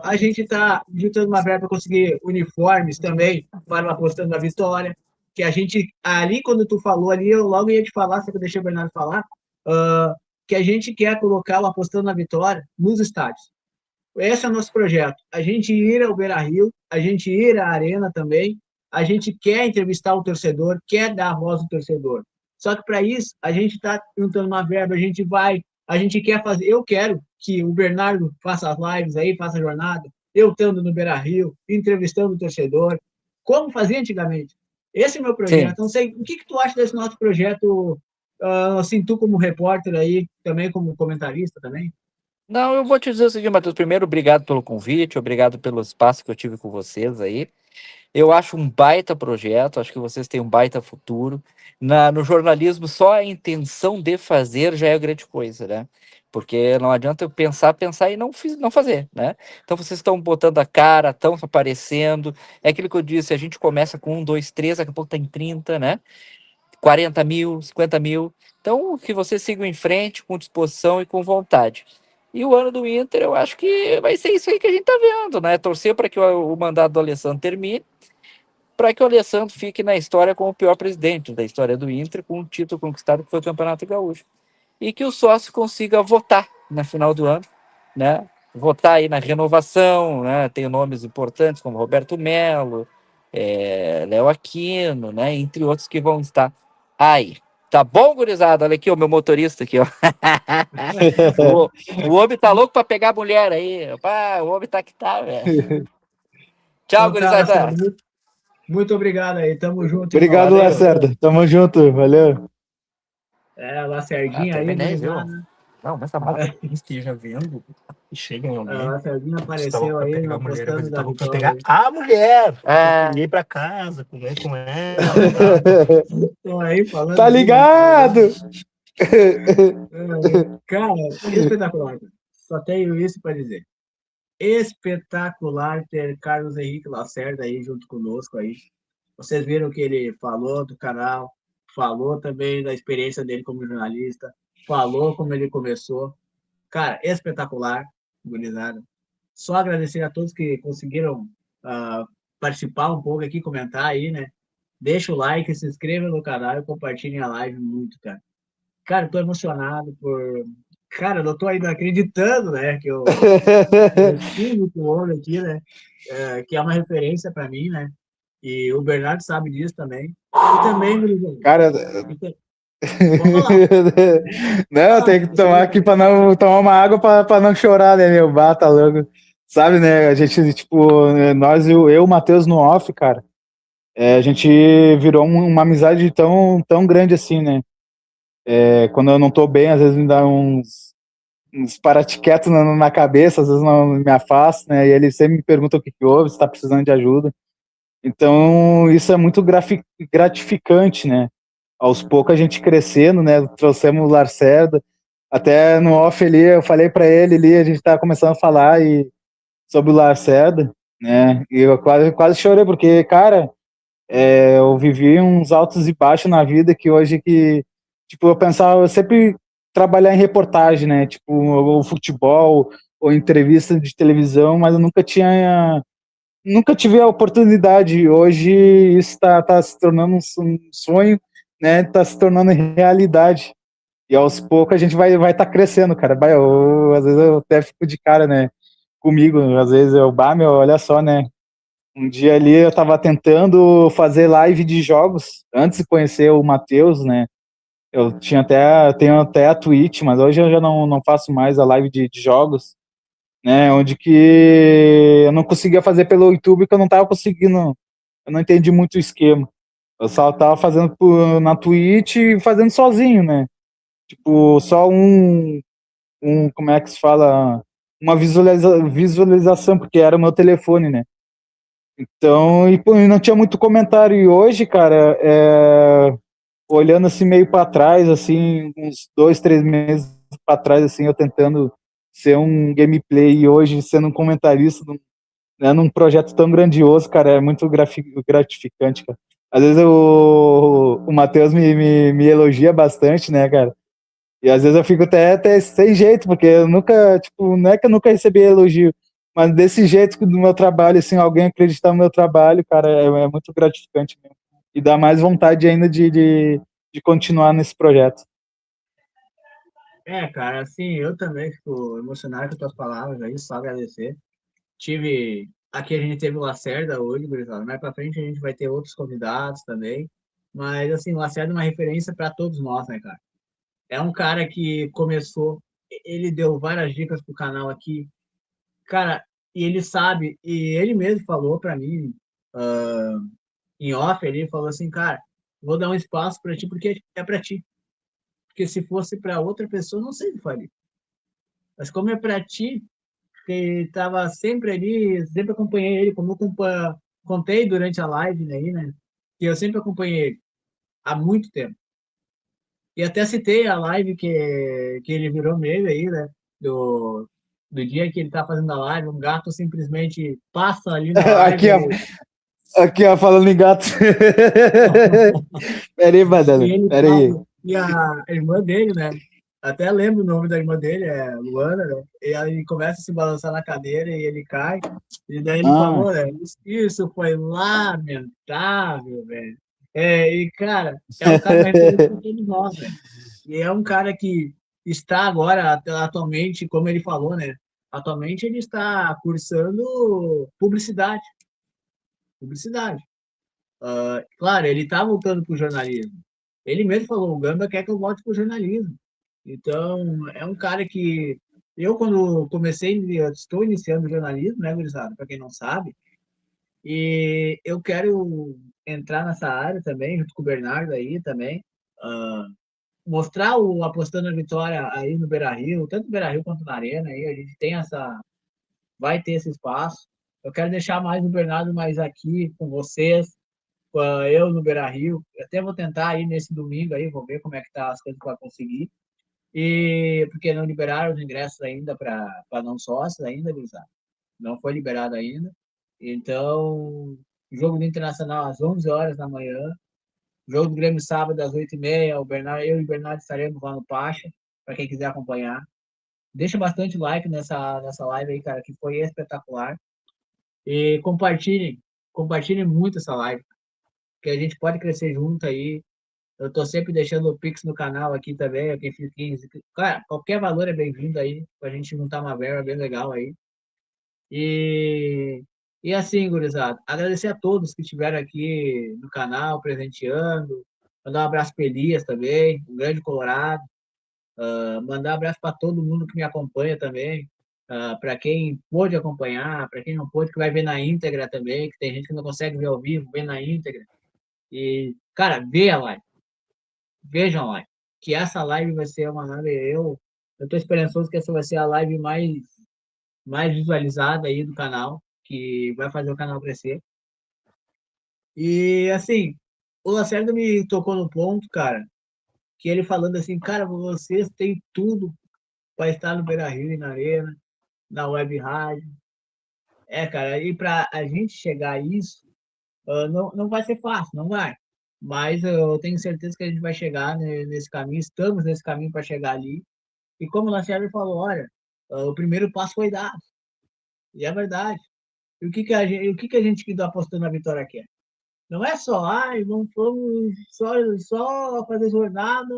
a gente está juntando uma verba para conseguir uniformes também para o Apostando na Vitória, que a gente, ali, quando tu falou ali, eu logo ia te falar, só que eu deixei o Bernardo falar, que a gente quer colocar o Apostando na Vitória nos estádios. Esse é o nosso projeto. A gente ir ao Beira-Rio, a gente ir à Arena também, a gente quer entrevistar o torcedor, quer dar a voz do torcedor. Só que para isso, a gente está juntando uma verba, a gente quer fazer, eu quero que o Bernardo faça as lives aí, faça a jornada, eu estando no Beira-Rio, entrevistando o torcedor, como fazia antigamente. Esse é o meu projeto. Não sei, o que tu acha desse nosso projeto, assim, tu como repórter aí, também como comentarista também? Não, eu vou te dizer o seguinte, Matheus. Primeiro, obrigado pelo convite, obrigado pelo espaço que eu tive com vocês aí. Eu acho um baita projeto, acho que vocês têm um baita futuro. No jornalismo, só a intenção de fazer já é grande coisa, né? Porque não adianta eu pensar e não fazer, né? Então vocês estão botando a cara, estão aparecendo. É aquilo que eu disse, a gente começa com 1, 2, 3, daqui a pouco tem 30, né? 40 mil, 50 mil. Então, que vocês sigam em frente com disposição e com vontade. E o ano do Inter, eu acho que vai ser isso aí que a gente tá vendo, né? Torcer para que o mandato do Alessandro termine, para que o Alessandro fique na história como o pior presidente da história do Inter, com o título conquistado que foi o Campeonato Gaúcho. E que o sócio consiga votar na final do ano, né? Votar aí na renovação, né? Tem nomes importantes como Roberto Melo, Léo Aquino, né? Entre outros que vão estar aí. Tá bom, gurizada? Olha aqui o meu motorista aqui, ó. o homem tá louco para pegar a mulher aí. Opa, o homem tá que tá, velho. Tchau, Então, tá, gurizada. Lacerda, muito obrigado aí, tamo junto. Obrigado, Valeu. Lacerda. Tamo junto, valeu. Lacerdinha aí, Terminei, viu? gurizada. Não, mas tá mal. Esteja vendo e chega em alguém. Lacerdinha Você tá louco apareceu pra aí, pegar a mulher, apostando mas tá da louco pra vitória. pegar a mulher. É. Ir pra casa, comer com ela. Tô aí falando. Tá ligado? Cara, espetacular. Só tenho isso para dizer. Espetacular ter Carlos Henrique Lacerda aí junto conosco aí. Vocês viram que ele falou do canal, falou também da experiência dele como jornalista, falou como ele começou. Cara, espetacular, gurizada. Só agradecer a todos que conseguiram participar um pouco aqui, comentar aí, né? Deixa o like, se inscreva no canal e compartilhem a live muito, cara. Cara, tô emocionado por... Cara, eu não tô ainda acreditando, né? Que eu estive com o homem aqui, né? Que é uma referência para mim, né? E o Bernardo sabe disso também. E também, gurizada. Cara, Vou falar. não, tem que tomar aqui para não tomar uma água para não chorar, né, meu? Bata logo. Sabe, né? A gente, tipo, nós, eu o Matheus no off, cara, a gente virou uma amizade tão grande assim, né? Quando eu não tô bem, às vezes me dá uns paratiquetos na cabeça, às vezes não me afasto, né? E ele sempre me pergunta o que houve, se tá precisando de ajuda. Então, isso é muito gratificante, né? Aos poucos a gente crescendo, né? Trouxemos o Lacerda. Até no off ali, eu falei para ele ali, a gente tava começando a falar sobre o Lacerda, né? E eu quase chorei, porque, cara, eu vivi uns altos e baixos na vida que hoje tipo, eu pensava, eu sempre trabalhar em reportagem, né? Tipo, ou futebol, ou entrevista de televisão, mas eu nunca tive a oportunidade. Hoje isso está se tornando um sonho, né? Está se tornando realidade. E aos poucos a gente vai tá crescendo, cara. Às vezes eu até fico de cara, né? Comigo, às vezes meu, olha só, né? Um dia ali eu tava tentando fazer live de jogos antes de conhecer o Matheus, né? Tenho até a Twitch, mas hoje eu já não faço mais a live de jogos, né? Onde que eu não conseguia fazer pelo YouTube, porque eu não tava conseguindo, eu não entendi muito o esquema. Eu só tava fazendo na Twitch e fazendo sozinho, né? Tipo, só como é que se fala? Uma visualização, porque era o meu telefone, né? Então, e pô, e não tinha muito comentário. E hoje, cara, olhando assim meio para trás, assim, uns 2, 3 meses para trás, assim, eu tentando ser um gameplay e hoje sendo um comentarista num projeto tão grandioso, cara, é muito gratificante, cara. Às vezes o Matheus me elogia bastante, né, cara? E às vezes eu fico até sem jeito, porque eu nunca, tipo, não é que eu nunca recebi elogio, mas desse jeito do meu trabalho, assim, alguém acreditar no meu trabalho, cara, é muito gratificante mesmo. E dá mais vontade ainda de continuar nesse projeto. Cara, assim, eu também fico emocionado com as tuas palavras aí, só agradecer. Aqui a gente teve o Lacerda hoje, gurizada. Mais pra frente a gente vai ter outros convidados também. Mas, assim, o Lacerda é uma referência para todos nós, né, cara? É um cara que começou, ele deu várias dicas pro canal aqui. Cara, e ele sabe, e ele mesmo falou para mim, ah, em off, ele falou assim, cara, vou dar um espaço para ti porque é para ti. Porque se fosse para outra pessoa, não sei o que faria. Mas como é para ti, que estava sempre ali, sempre acompanhei ele, como eu contei durante a live aí, né? Que eu sempre acompanhei ele há muito tempo. E até citei a live que ele virou meme aí, né? Do dia que ele tá fazendo a live, um gato simplesmente passa ali na live Aqui, ó, aí, aqui, ó, falando em gato. Pera aí, e Badalha, ele pera aí. fala, e a irmã dele, né? Até lembro o nome da irmã dele, é Luana, né? E aí ele começa a se balançar na cadeira e ele cai. E daí ele Ah, falou, né? Isso foi lamentável, velho. E, cara, é um cara uma referência para todos nós, velho. E é um cara que está agora, atualmente, como ele falou, né? Atualmente ele está cursando publicidade. Publicidade. Claro, ele está voltando para o jornalismo. Ele mesmo falou, o Gamba quer que eu volte para o jornalismo. Então, é um cara que eu, quando comecei, eu estou iniciando o jornalismo, né, gurizada, para quem não sabe, e eu quero entrar nessa área também, junto com o Bernardo aí também, ah, mostrar o Apostando na Vitória aí no Beira-Rio, tanto no Beira-Rio quanto na Arena, aí a gente tem vai ter esse espaço. Eu quero deixar mais o Bernardo mais aqui com vocês, eu no Beira-Rio. Até vou tentar ir nesse domingo aí, vou ver como é que tá as coisas para conseguir. E porque não liberaram os ingressos ainda para não sócios ainda, gurizada. Não foi liberado ainda. Então, jogo do Internacional às 11 horas da manhã, jogo do Grêmio sábado às 8h30, eu e o Bernardo estaremos lá no Pacha, para quem quiser acompanhar. Deixa bastante like nessa live aí, cara, que foi espetacular. E compartilhem muito essa live, que a gente pode crescer junto aí. Eu tô sempre deixando o Pix no canal aqui também, quem fica 15. Cara, qualquer valor é bem-vindo aí, pra gente juntar uma verba bem legal aí. E, e assim, gurizada, agradecer a todos que estiveram aqui no canal, presenteando. Mandar um abraço para Elias também, um grande colorado. Mandar um abraço para todo mundo que me acompanha também. Para quem pôde acompanhar, para quem não pôde, que vai ver na íntegra também, que tem gente que não consegue ver ao vivo, vê na íntegra. E, cara, vê a live. Vejam a live. Que essa live vai ser uma live. Eu tô esperançoso que essa vai ser a live mais visualizada aí do canal, que vai fazer o canal crescer. E assim, o Lacerda me tocou no ponto, cara, que ele falando assim, cara, vocês têm tudo para estar no Beira-Rio e na Arena, na web rádio. Cara, e para a gente chegar a isso, não vai ser fácil, não vai. Mas eu tenho certeza que a gente vai chegar nesse caminho, estamos nesse caminho para chegar ali. E como o Lacerda falou, olha, o primeiro passo foi dado. E é verdade. E o que a gente que está apostando na vitória quer? Não é só, vamos só fazer jornada,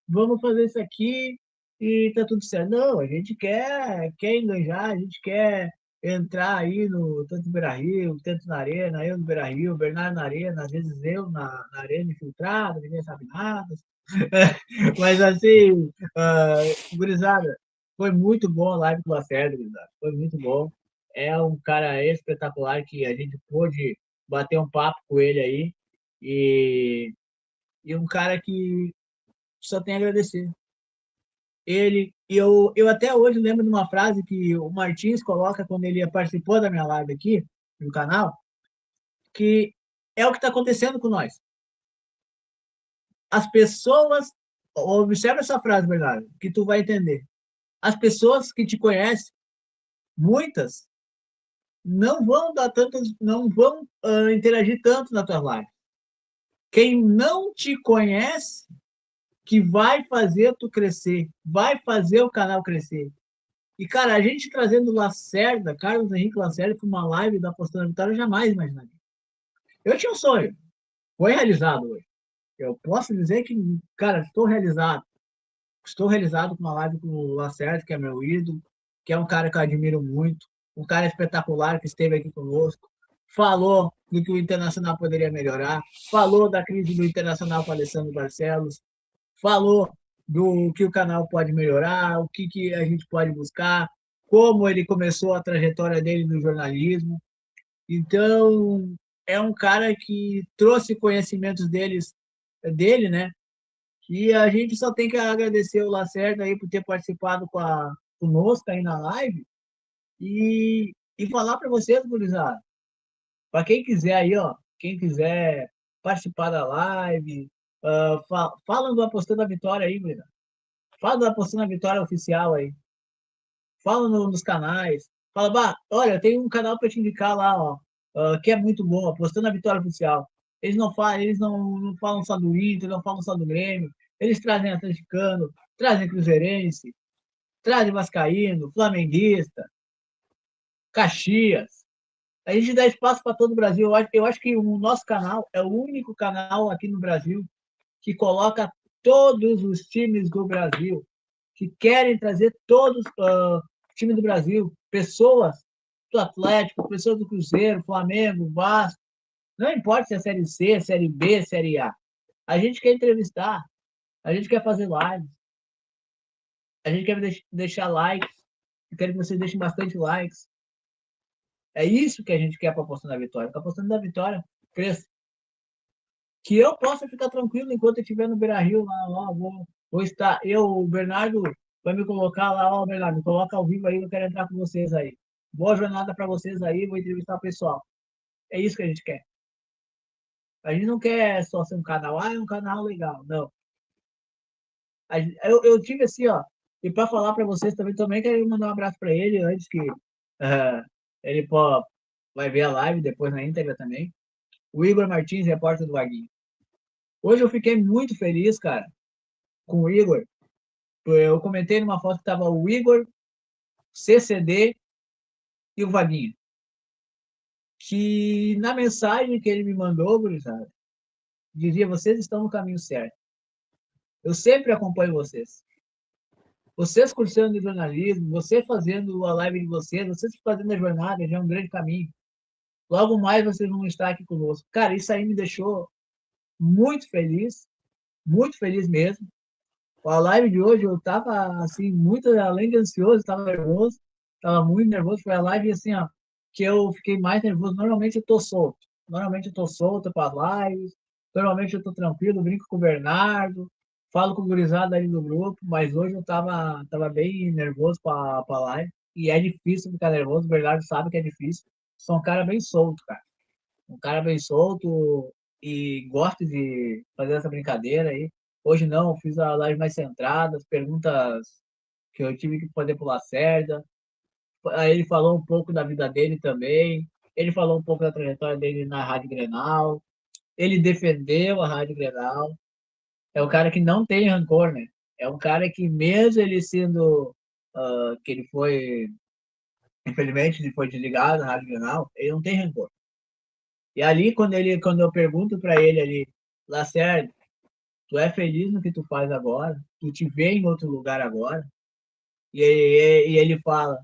vamos fazer isso aqui e tá tudo certo. Não, a gente quer enganjar, a gente quer entrar aí no tanto no Beira-Rio, tanto na Arena, eu no Beira-Rio, o Bernardo na Arena, às vezes eu na Arena infiltrado, ninguém sabe nada. Mas assim, gurizada, foi muito bom a live com o Lacerda, gurizada. Foi muito bom. É um cara espetacular que a gente pôde bater um papo com ele aí. E, e um cara que só tem a agradecer. Eu até hoje lembro de uma frase que o Martins coloca quando ele participou da minha live aqui no canal. que é o que está acontecendo com nós. As pessoas, observa essa frase, Bernardo, que tu vai entender. As pessoas que te conhecem, muitas, não vão dar tantos, não vão interagir tanto na tua live. Quem não te conhece, que vai fazer tu crescer, vai fazer o canal crescer. E, cara, a gente trazendo Lacerda, Carlos Henrique Lacerda, para uma live da Apostando na Vitória, eu jamais imaginaria. Eu tinha um sonho, foi realizado hoje. Eu posso dizer que, cara, estou realizado. Estou realizado com uma live com o Lacerda, que é meu ídolo, que é um cara que eu admiro muito, um cara espetacular que esteve aqui conosco, falou do que o Internacional poderia melhorar, falou da crise do Internacional com o Alessandro Barcelos, falou do que o canal pode melhorar, o que a gente pode buscar, como ele começou a trajetória dele no jornalismo. Então, é um cara que trouxe conhecimentos dele, né? E a gente só tem que agradecer o Lacerda aí por ter participado conosco aí na live e falar para vocês, gurizada, para quem quiser aí, ó, quem quiser participar da live, fala do Apostando a Vitória aí, gurizada. Fala do Apostando a Vitória oficial aí. Fala nos canais. Fala, bah, olha, tem um canal para te indicar lá, ó, que é muito bom, Apostando a Vitória Oficial. Eles não falam só do Inter, não falam só do Grêmio. Eles trazem atleticano, trazem cruzeirense, trazem vascaíno, flamenguista, Caxias. A gente dá espaço para todo o Brasil. Eu acho que o nosso canal é o único canal aqui no Brasil que coloca todos os times do Brasil, que querem trazer todos os times do Brasil, pessoas do Atlético, pessoas do Cruzeiro, Flamengo, Vasco, não importa se é Série C, Série B, Série A. A gente quer entrevistar, a gente quer fazer lives, a gente quer deixar likes, eu quero que vocês deixem bastante likes. É isso que a gente quer para Apostando na Vitória. Para Apostando na Vitória, cresça. Que eu possa ficar tranquilo enquanto eu estiver no Beira-Rio, lá, vou estar. O Bernardo, vai me colocar lá, ó, Bernardo, me coloca ao vivo aí, eu quero entrar com vocês aí. Boa jornada para vocês aí, vou entrevistar o pessoal. É isso que a gente quer. A gente não quer só ser um canal, é um canal legal, não. Eu tive assim, ó, e para falar para vocês também quero mandar um abraço para ele, antes que ele vai ver a live depois na íntegra também. O Igor Martins, repórter do Vaguinho. Hoje eu fiquei muito feliz, cara, com o Igor. Eu comentei numa foto que tava o Igor, CCD e o Vaguinho. Que na mensagem que ele me mandou, gurizada, dizia: vocês estão no caminho certo. Eu sempre acompanho vocês. Vocês cursando de jornalismo, você fazendo a live de vocês fazendo a jornada, já é um grande caminho. Logo mais vocês vão estar aqui conosco. Cara, isso aí me deixou muito feliz mesmo. A live de hoje eu estava assim, muito além de ansioso, estava nervoso, estava muito nervoso. Foi a live assim, ó, que eu fiquei mais nervoso. Normalmente eu estou solto. Normalmente eu estou solto para as lives. Normalmente eu estou tranquilo, brinco com o Bernardo, falo com o gurizada ali do grupo, mas hoje eu tava bem nervoso para a live. E é difícil ficar nervoso, o Bernardo sabe que é difícil. Sou um cara bem solto, cara. Um cara bem solto e gosto de fazer essa brincadeira aí. Hoje não, fiz a live mais centrada, as perguntas que eu tive que fazer pro Lacerda. Aí ele falou um pouco da vida dele também. Ele falou um pouco da trajetória dele na Rádio Grenal. Ele defendeu a Rádio Grenal. É um cara que não tem rancor, né? É um cara que, mesmo ele sendo. Que ele foi. Infelizmente, ele foi desligado na Rádio Grenal, ele não tem rancor. E ali, quando eu pergunto para ele ali, Lacerda, tu é feliz no que tu faz agora? Tu te vê em outro lugar agora? E ele fala,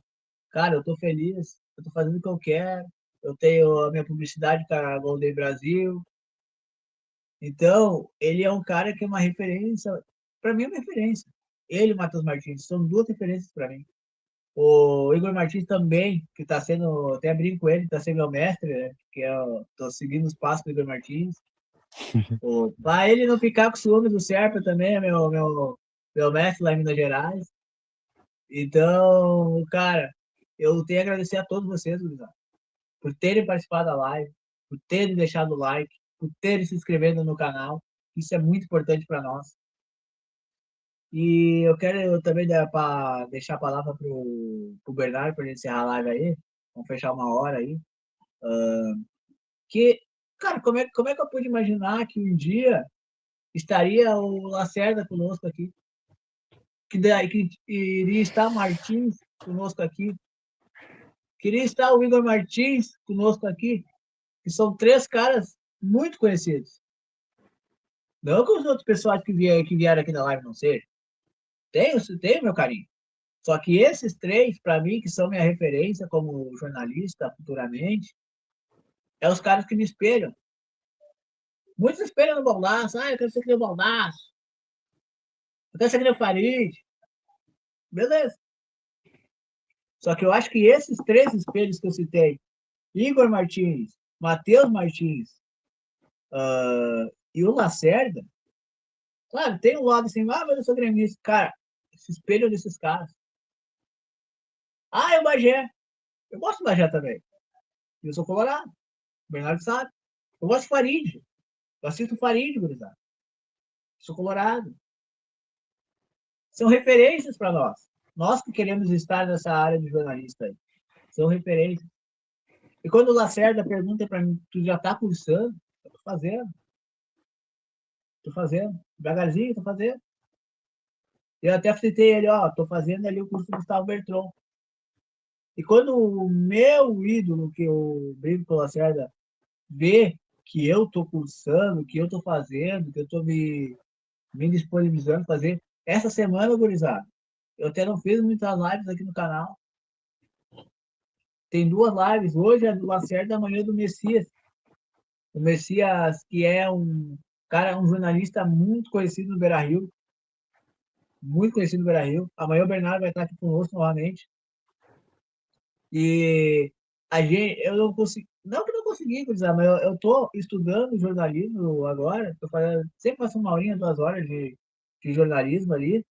cara, eu tô feliz, eu tô fazendo o que eu quero, eu tenho a minha publicidade com a Golden Brasil. Então, ele é um cara que é uma referência, para mim é uma referência. Ele e o Matheus Martins são duas referências para mim. O Igor Martins também, que está sendo, até brinco com ele, está sendo meu mestre, né? Que eu tô seguindo os passos do Igor Martins. Para ele não ficar com ciúmes do Serpa também, é meu mestre lá em Minas Gerais. Então, cara, eu tenho a agradecer a todos vocês, gurizada, por terem participado da live, por terem deixado o like, por terem se inscrevendo no canal. Isso é muito importante para nós. E eu quero também deixar a palavra para o Bernardo, para ele encerrar a live aí. Vamos fechar 1 hora aí. Que, cara, como é que eu pude imaginar que um dia estaria o Lacerda conosco aqui? Que iria estar Martins conosco aqui? Queria estar o Igor Martins conosco aqui, que são 3 caras muito conhecidos. Não que os outros pessoas que vieram aqui na live não sejam. Tenho meu carinho. Só que esses 3, para mim, que são minha referência como jornalista futuramente, é os caras que me espelham. Muitos espelham no Baldasso. Eu quero ser que nem o Baldasso. Eu quero ser que nem o Farid. Beleza. Só que eu acho que esses 3 espelhos que eu citei, Igor Martins, Matheus Martins e o Lacerda, claro, tem um lado assim, mas eu sou gremista. Cara, se espelham desses caras. E o Bagé. Eu gosto do Bagé também. Eu sou colorado. O Bernardo sabe. Eu gosto de Farid. Eu assisto Farid, gurizada. Sou colorado. São referências para nós. Nós que queremos estar nessa área de jornalista aí. São referências. E quando o Lacerda pergunta para mim, tu já está cursando? Eu estou fazendo. Estou fazendo. Devagarzinho, estou fazendo. Eu até citei ele, estou fazendo ali o curso do Gustavo Bertrand. E quando o meu ídolo, que eu brigo com o Lacerda, vê que eu estou cursando, que eu estou fazendo, que eu estou me disponibilizando a fazer, essa semana, gurizada, eu até não fiz muitas lives aqui no canal. Tem 2 lives. Hoje é do Lacerda, amanhã é do Messias. O Messias, que é um jornalista muito conhecido no Beira-Rio. Muito conhecido no Beira-Rio. Amanhã o Bernardo vai estar aqui conosco novamente. E eu não consegui, não que não consegui, mas eu estou estudando jornalismo agora. Sempre faço 1 horinha, 2 horas de jornalismo ali.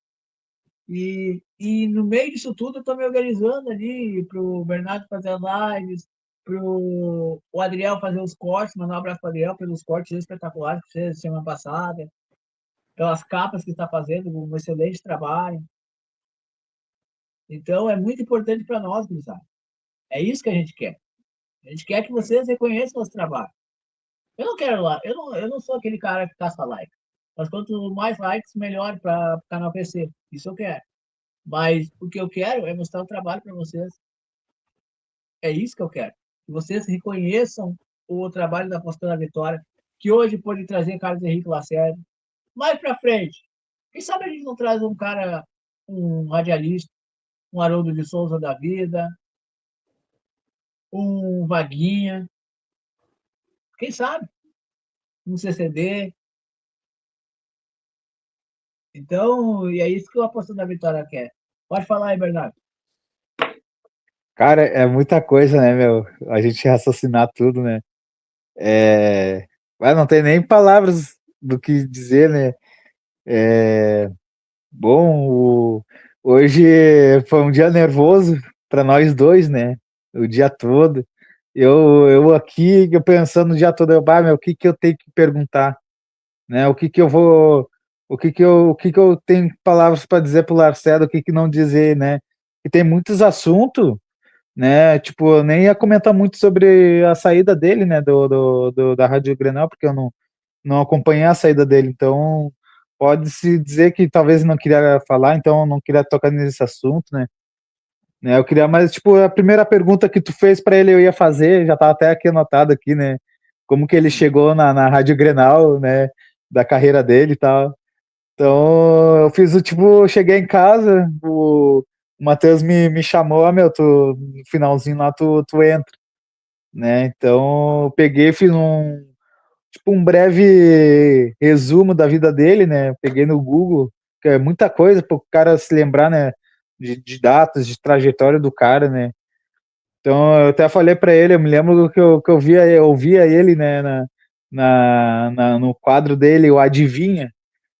E no meio disso tudo, eu estou me organizando ali para o Bernardo fazer as lives, para o Adriel fazer os cortes, mandar um abraço para o Adriel pelos cortes espetaculares que fez semana passada, pelas capas que está fazendo, um excelente trabalho. Então, é muito importante para nós, gurizada. É isso que a gente quer. A gente quer que vocês reconheçam o nosso trabalho. Eu não quero lá, eu não sou aquele cara que caça like. Mas quanto mais likes, melhor para o canal crescer. Isso eu quero. Mas o que eu quero é mostrar o trabalho para vocês. É isso que eu quero. Que vocês reconheçam o trabalho da Apostando a Vitória, que hoje pode trazer Carlos Henrique Lacerda. Mais para frente, quem sabe a gente não traz um cara, um radialista, um Haroldo de Souza da vida, um Vaguinha, quem sabe? Um CCD. Então, e é isso que o Apostando a Vitória quer. Pode falar aí, Bernardo. Cara, é muita coisa, né, meu? A gente raciocinar tudo, né? Mas não tem nem palavras do que dizer, né? Bom, hoje foi um dia nervoso para nós dois, né? O dia todo. Eu aqui, eu pensando o dia todo, meu, o que que eu tenho que perguntar, né? O que que eu vou, o que que eu tenho palavras para dizer pro Lacerda, o que que não dizer, né? E tem muitos assuntos, né? Tipo, eu nem ia comentar muito sobre a saída dele, né? Da Rádio Grenal, porque eu não acompanhei a saída dele, então pode-se dizer que talvez não queria falar, então eu não queria tocar nesse assunto, né? Eu queria mais, tipo, a primeira pergunta que tu fez para ele eu ia fazer, já estava até aqui anotado aqui, né? Como que ele chegou na Rádio Grenal, né? Da carreira dele e tal. Então, eu fiz o tipo, eu cheguei em casa, o Matheus me chamou, meu, no finalzinho lá tu entra, né? Então, eu peguei, fiz tipo um breve resumo da vida dele, né? Peguei no Google, que é muita coisa para o cara se lembrar, né? De datas, de trajetória do cara, né? Então eu até falei para ele, eu me lembro que eu ouvia ele, né? No quadro dele, o Adivinha,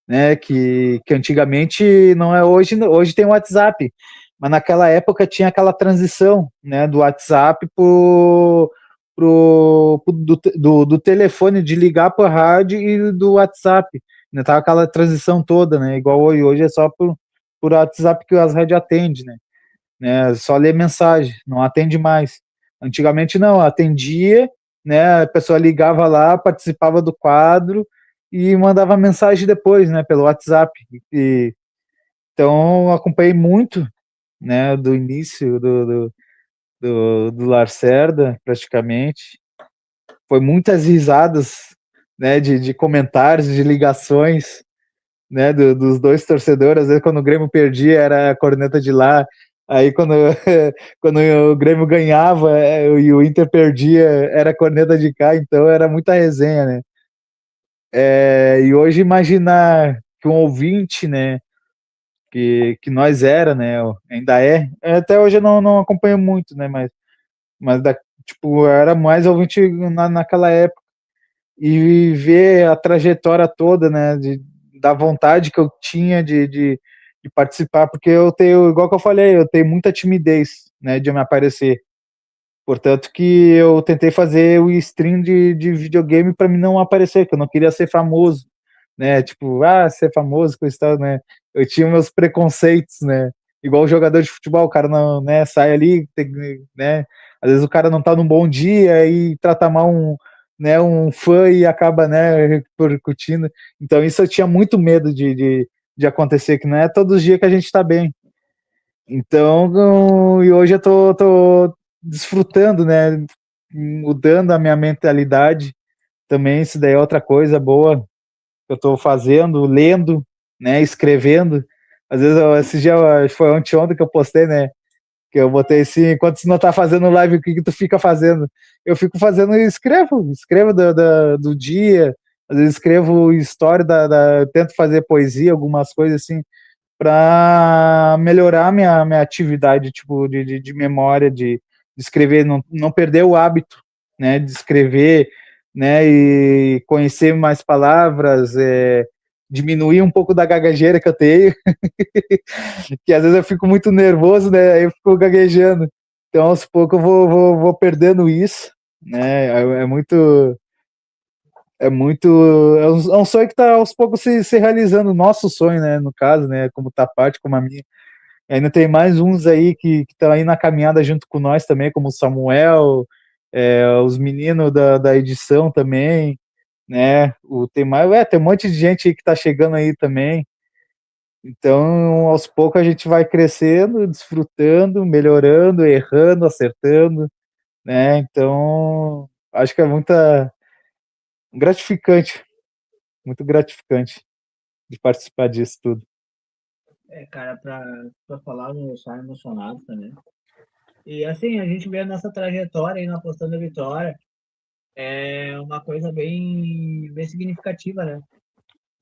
né? Que antigamente não é hoje tem o WhatsApp, mas naquela época tinha aquela transição, né? Do WhatsApp do telefone, de ligar para a rádio e do WhatsApp. Né? Tava aquela transição toda, né? Igual hoje é só por WhatsApp que as rádios atendem, né? Só ler mensagem, não atende mais. Antigamente não, atendia, né? A pessoa ligava lá, participava do quadro e mandava mensagem depois, né? Pelo WhatsApp. Então acompanhei muito, né? Do início do Lacerda, praticamente. Foi muitas risadas, né? De comentários, de ligações, né, dos dois torcedores. Às vezes quando o Grêmio perdia era a corneta de lá, aí quando, quando o Grêmio ganhava e o Inter perdia era a corneta de cá, então era muita resenha, né? E hoje imaginar que um ouvinte, né, que nós era, né, ainda até hoje eu não acompanho muito, né, mas tipo, era mais ouvinte naquela época, e ver a trajetória toda, né, da vontade que eu tinha de participar, porque eu tenho, igual que eu falei, eu tenho muita timidez, né, de me aparecer. Portanto, que eu tentei fazer o stream de videogame para mim não aparecer, que eu não queria ser famoso, né? Tipo, ser famoso, coisa e tal, né? Eu tinha meus preconceitos, né? Igual o jogador de futebol, o cara não, né, sai ali, né? Às vezes o cara não tá num bom dia e trata mal né, um fã e acaba, né, repercutindo. Então isso eu tinha muito medo de acontecer, que não é todos os dias que a gente tá bem. Então, e hoje eu tô desfrutando, né, mudando a minha mentalidade também. Isso daí é outra coisa boa que eu tô fazendo, lendo, né, escrevendo. Às vezes, esse dia, foi ontem que eu postei, né, que eu botei assim: enquanto você não tá fazendo live, o que tu fica fazendo? Eu fico fazendo, escrevo do dia, às vezes escrevo história, tento fazer poesia, algumas coisas assim, para melhorar minha atividade, tipo, de memória, de escrever, não perder o hábito, né, de escrever, né, e conhecer mais palavras, diminuir um pouco da gaguejeira que eu tenho, que às vezes eu fico muito nervoso, né, aí eu fico gaguejando. Então, aos poucos eu vou perdendo isso, né, é um sonho que está aos poucos se realizando, nosso sonho, né, no caso, né, como Tapati, como a minha. Ainda tem mais uns aí que estão aí na caminhada junto com nós também, como o Samuel, os meninos da edição também, né, tem um monte de gente aí que está chegando aí também. Então, aos poucos a gente vai crescendo, desfrutando, melhorando, errando, acertando, né, então acho que é gratificante, muito gratificante de participar disso tudo. Cara, pra falar, eu saio emocionado também. E assim, a gente vê a nossa trajetória aí na Apostando a Vitória, é uma coisa bem significativa, né?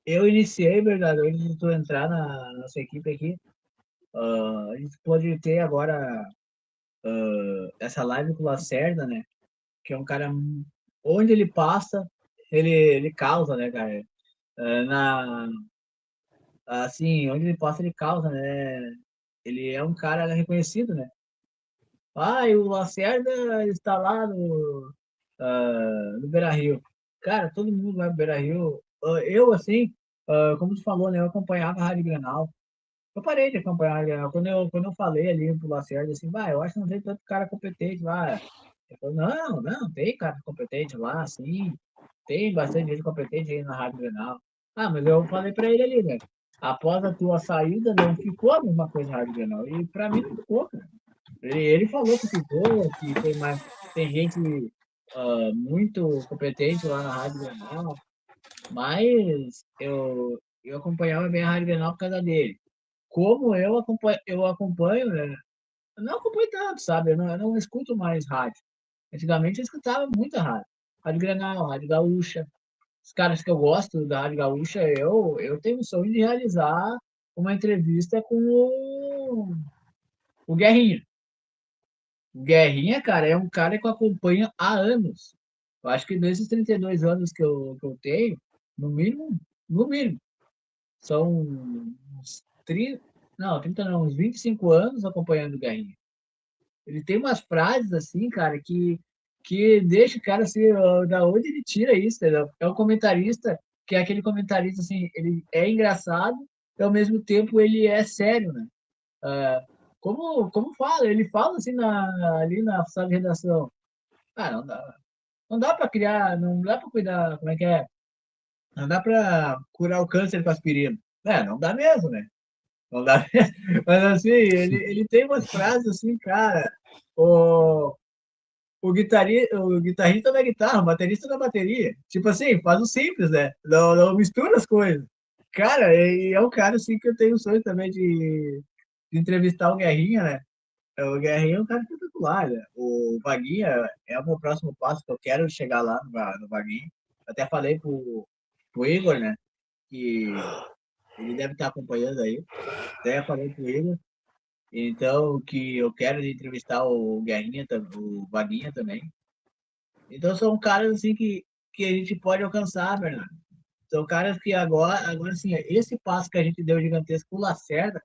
Eu iniciei, verdade, antes de tu entrar na nossa equipe aqui, a gente pode ter agora essa live com o Lacerda, né? Que é um cara, onde ele passa, ele causa, né, cara? Assim, onde ele passa, ele causa, né? Ele é um cara reconhecido, né? E o Lacerda está lá no Beira-Rio. Cara, todo mundo vai pro Beira-Rio. Eu, assim, como tu falou, né? Eu acompanhava a Rádio Grenal. Eu parei de acompanhar a Rádio Grenal. Quando eu falei ali pro Lacerda, assim, eu acho que não tem tanto cara competente lá. Ele falou, não, tem cara competente lá, sim. Tem bastante gente competente aí na Rádio Grenal. Mas eu falei para ele ali, né? Após a tua saída, não ficou a mesma coisa na Rádio Grenal. E para mim não ficou, cara. Ele falou que ficou, que tem gente muito competente lá na Rádio Grenal, mas eu acompanhava bem a Rádio Grenal por causa dele. Como eu acompanho, né? Eu não acompanho tanto, sabe? Eu não escuto mais rádio. Antigamente eu escutava muita rádio. Rádio Grenal, Rádio Gaúcha. Os caras que eu gosto da Rádio Gaúcha, eu tenho o sonho de realizar uma entrevista com o Guerrinha. O Guerrinha, cara, é um cara que eu acompanho há anos. Eu acho que desses 32 anos que eu tenho, no mínimo, são uns 30, não, 30 não, uns 25 anos acompanhando o Guerrinha. Ele tem umas frases assim, cara, que que deixa o cara assim, da onde ele tira isso, entendeu? É um comentarista que é aquele comentarista assim, ele é engraçado e ao mesmo tempo ele é sério, né? Ah, como fala, ele fala assim ali na sala de redação. Ah, não dá para criar, não dá para cuidar, como é que é? Não dá para curar o câncer com aspirina. Não dá mesmo, né? Não dá mesmo. Mas assim, ele tem umas frases assim, cara. O, o guitarrista da guitarra, o baterista da bateria. Tipo assim, faz o simples, né? Não mistura as coisas. Cara, é um cara assim que eu tenho o sonho também de entrevistar o Guerrinha, né? O Guerrinha é um cara espetacular, né? O Vaguinha é o meu próximo passo, que eu quero chegar lá no Vaguinha. Até falei pro Igor, né? Que ele deve estar acompanhando aí. Até falei pro Igor. Então, que eu quero entrevistar o Guerrinha, o Vaguinha também. Então, são caras assim que a gente pode alcançar, Bernardo. São caras que agora assim, esse passo que a gente deu gigantesco com o Lacerda.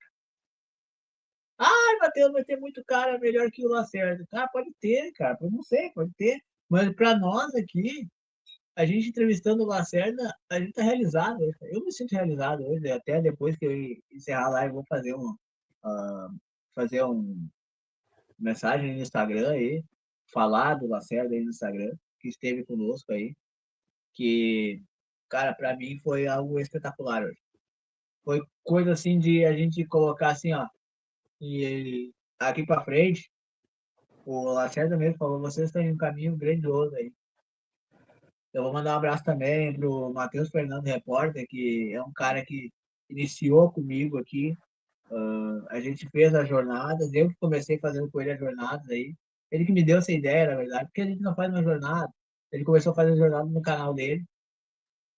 Ai, Matheus, vai ter muito cara melhor que o Lacerda. Ah, pode ter, cara. Eu não sei, pode ter. Mas para nós aqui, a gente entrevistando o Lacerda, a gente tá realizado. Eu me sinto realizado hoje. Até depois que eu encerrar a live, vou fazer um mensagem no Instagram aí, falar do Lacerda aí no Instagram, que esteve conosco aí, que, cara, para mim foi algo espetacular hoje. Foi coisa assim de a gente colocar assim, ó, e aqui para frente, o Lacerda mesmo falou, vocês têm um caminho grandioso aí. Eu vou mandar um abraço também pro Matheus Fernando Repórter, que é um cara que iniciou comigo aqui. A gente fez as jornadas, eu que comecei fazendo com ele as jornadas aí. Ele que me deu essa ideia, na verdade, porque a gente não faz uma jornada. Ele começou a fazer jornada no canal dele.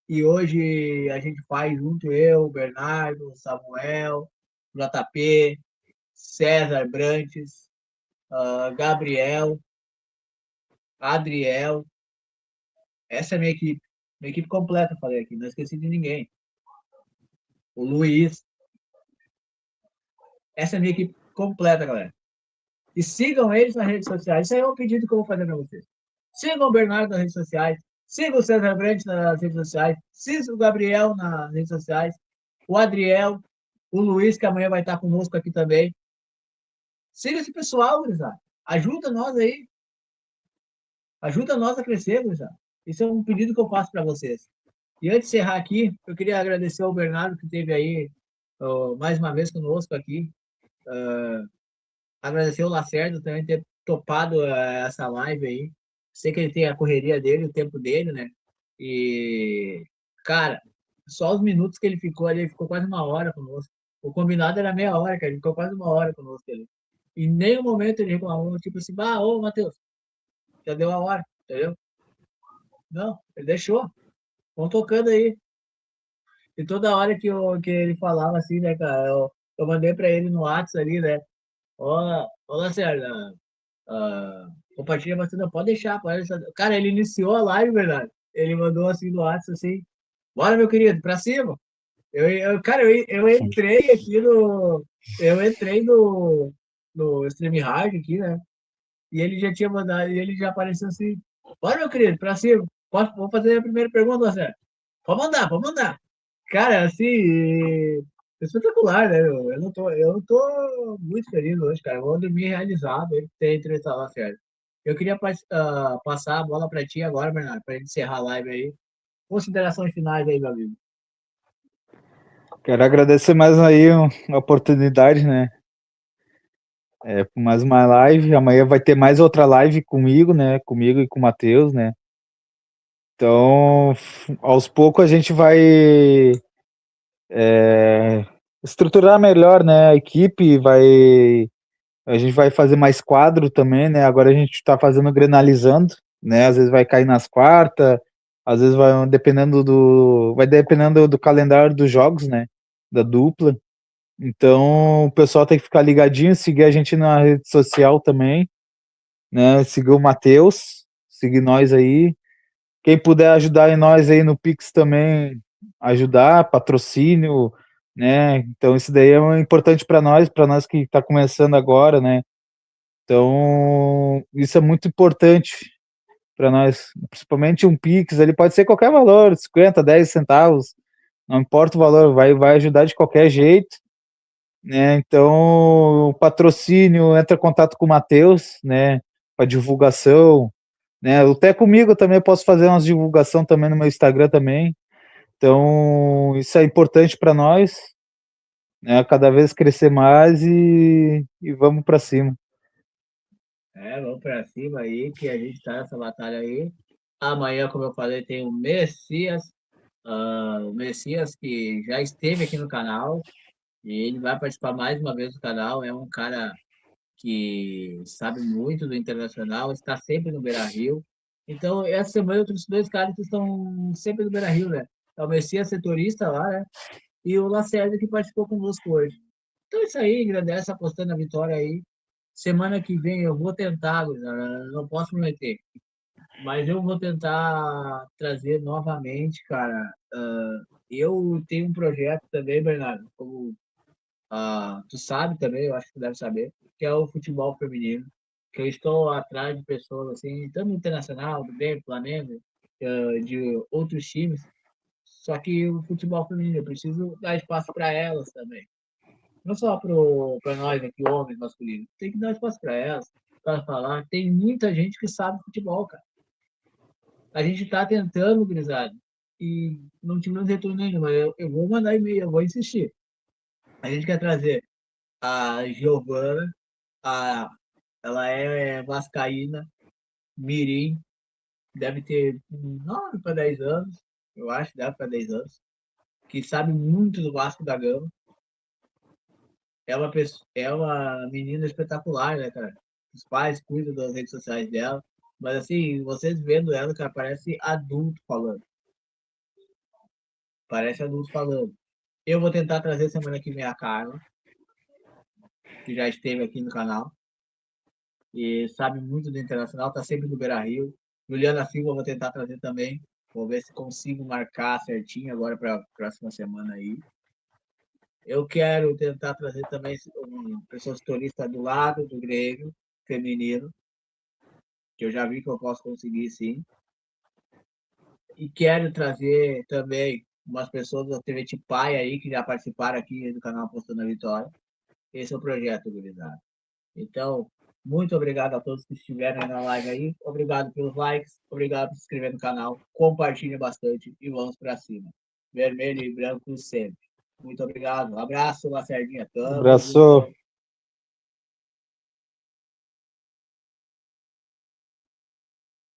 E hoje a gente faz junto eu, Bernardo, Samuel, JP, César Brantes, Gabriel, Adriel. Essa é a minha equipe completa, falei aqui, não esqueci de ninguém. O Luiz. Essa é a minha equipe completa, galera. E sigam eles nas redes sociais. Isso aí é um pedido que eu vou fazer para vocês. Sigam o Bernardo nas redes sociais. Sigam o César Brandt nas redes sociais. Sigam o Gabriel nas redes sociais. O Adriel. O Luiz, que amanhã vai estar conosco aqui também. Siga esse pessoal, gurizada. Ajuda nós aí. Ajuda nós a crescer, gurizada. Isso é um pedido que eu faço para vocês. E antes de encerrar aqui, eu queria agradecer ao Bernardo, que esteve aí mais uma vez conosco aqui. Agradecer o Lacerda também ter topado essa live aí. Sei que ele tem a correria dele, o tempo dele, né? E, cara, só os minutos que ele ficou ali, ele ficou quase uma hora conosco. O combinado era meia hora, cara. Ele ficou quase uma hora conosco ali. E em nenhum momento ele reclamou, tipo assim, ô, Matheus, já deu a hora, entendeu? Não, ele deixou. Vão tocando aí. E toda hora que ele falava assim, né, cara, eu mandei pra ele no WhatsApp ali, né? Ô, Lacerda, compartilha bastante, pode deixar, pode deixar. Cara, ele iniciou a live, verdade. Ele mandou assim no WhatsApp assim, bora, meu querido, pra cima. Cara, eu entrei aqui eu entrei no Stream Hard aqui, né? E ele já tinha mandado, e ele já apareceu assim, bora, meu querido, pra cima. Vou fazer a primeira pergunta, Lacerda. Pode mandar. Cara, assim, espetacular, né? Eu não tô muito feliz hoje, cara. Eu vou dormir realizado ele ter entrevistado a sério. Eu queria passar a bola para ti agora, Bernardo, para encerrar a live aí. Considerações finais aí, meu amigo. Quero agradecer mais aí a oportunidade, né? Mais uma live. Amanhã vai ter mais outra live comigo, né? Comigo e com o Matheus, né? Então, aos poucos a gente vai estruturar melhor, né? A equipe a gente vai fazer mais quadro também, né? Agora a gente está fazendo granalizando, né? Às vezes vai cair nas quartas, às vezes vai dependendo do calendário dos jogos, né? Da dupla. Então, o pessoal tem que ficar ligadinho, seguir a gente na rede social também, né? Seguir o Matheus, seguir nós aí. Quem puder ajudar em nós aí no Pix também, ajudar, patrocínio, né? Então, isso daí é importante para nós que está começando agora, né? Então, isso é muito importante, para nós, principalmente um Pix, ele pode ser qualquer valor, 50, 10 centavos, não importa o valor, vai ajudar de qualquer jeito, né? Então, o patrocínio, entra em contato com o Matheus, né, para divulgação, né? Até comigo também eu posso fazer umas divulgação também no meu Instagram também. Então, isso é importante para nós, né? Cada vez crescer mais e vamos para cima. Vamos pra cima aí, que a gente tá nessa batalha aí. Amanhã, como eu falei, tem o Messias que já esteve aqui no canal, e ele vai participar mais uma vez do canal. É um cara que sabe muito do internacional, está sempre no Beira-Rio. Então, essa semana eu trouxe dois caras que estão sempre no Beira-Rio, né? É o Messias, setorista lá, né? E o Lacerda, que participou conosco hoje. Então, isso aí, agradece apostando na vitória aí. Semana que vem eu vou tentar, gurizada, não posso prometer, mas eu vou tentar trazer novamente, cara. Eu tenho um projeto também, Bernardo, como tu sabe também, eu acho que tu deve saber, que é o futebol feminino, que eu estou atrás de pessoas assim, tanto internacional, do Grêmio, Flamengo, de outros times, só que o futebol feminino, eu preciso dar espaço para elas também. Não só para nós aqui, homens masculinos, tem que dar espaço para elas, para falar. Tem muita gente que sabe futebol, cara. A gente está tentando, gurizada, e não tivemos retorno ainda, mas eu vou mandar e-mail, eu vou insistir. A gente quer trazer a Giovana, a, ela é vascaína, mirim, deve ter 9 para 10 anos, eu acho, deve para 10 anos, que sabe muito do Vasco da Gama. É uma menina espetacular, né, cara? Os pais cuidam das redes sociais dela, mas assim, vocês vendo ela, cara, parece adulto falando. Parece adulto falando. Eu vou tentar trazer semana que vem a Carla, que já esteve aqui no canal e sabe muito do internacional, tá sempre no Beira-Rio. Juliana Silva eu vou tentar trazer também. Vou ver se consigo marcar certinho agora para a próxima semana aí. Eu quero tentar trazer também um pessoa setorista do lado do Grêmio feminino, que eu já vi que eu posso conseguir sim. E quero trazer também umas pessoas da TV Tipai aí, que já participaram aqui do canal Apostando na Vitória. Esse é o projeto, gurizada. Então, muito obrigado a todos que estiveram aí na live aí. Obrigado pelos likes, obrigado por se inscrever no canal. Compartilhe bastante e vamos para cima. Vermelho e branco sempre. Muito obrigado. Um abraço, Lacerdinha. Tamo junto. Abraço.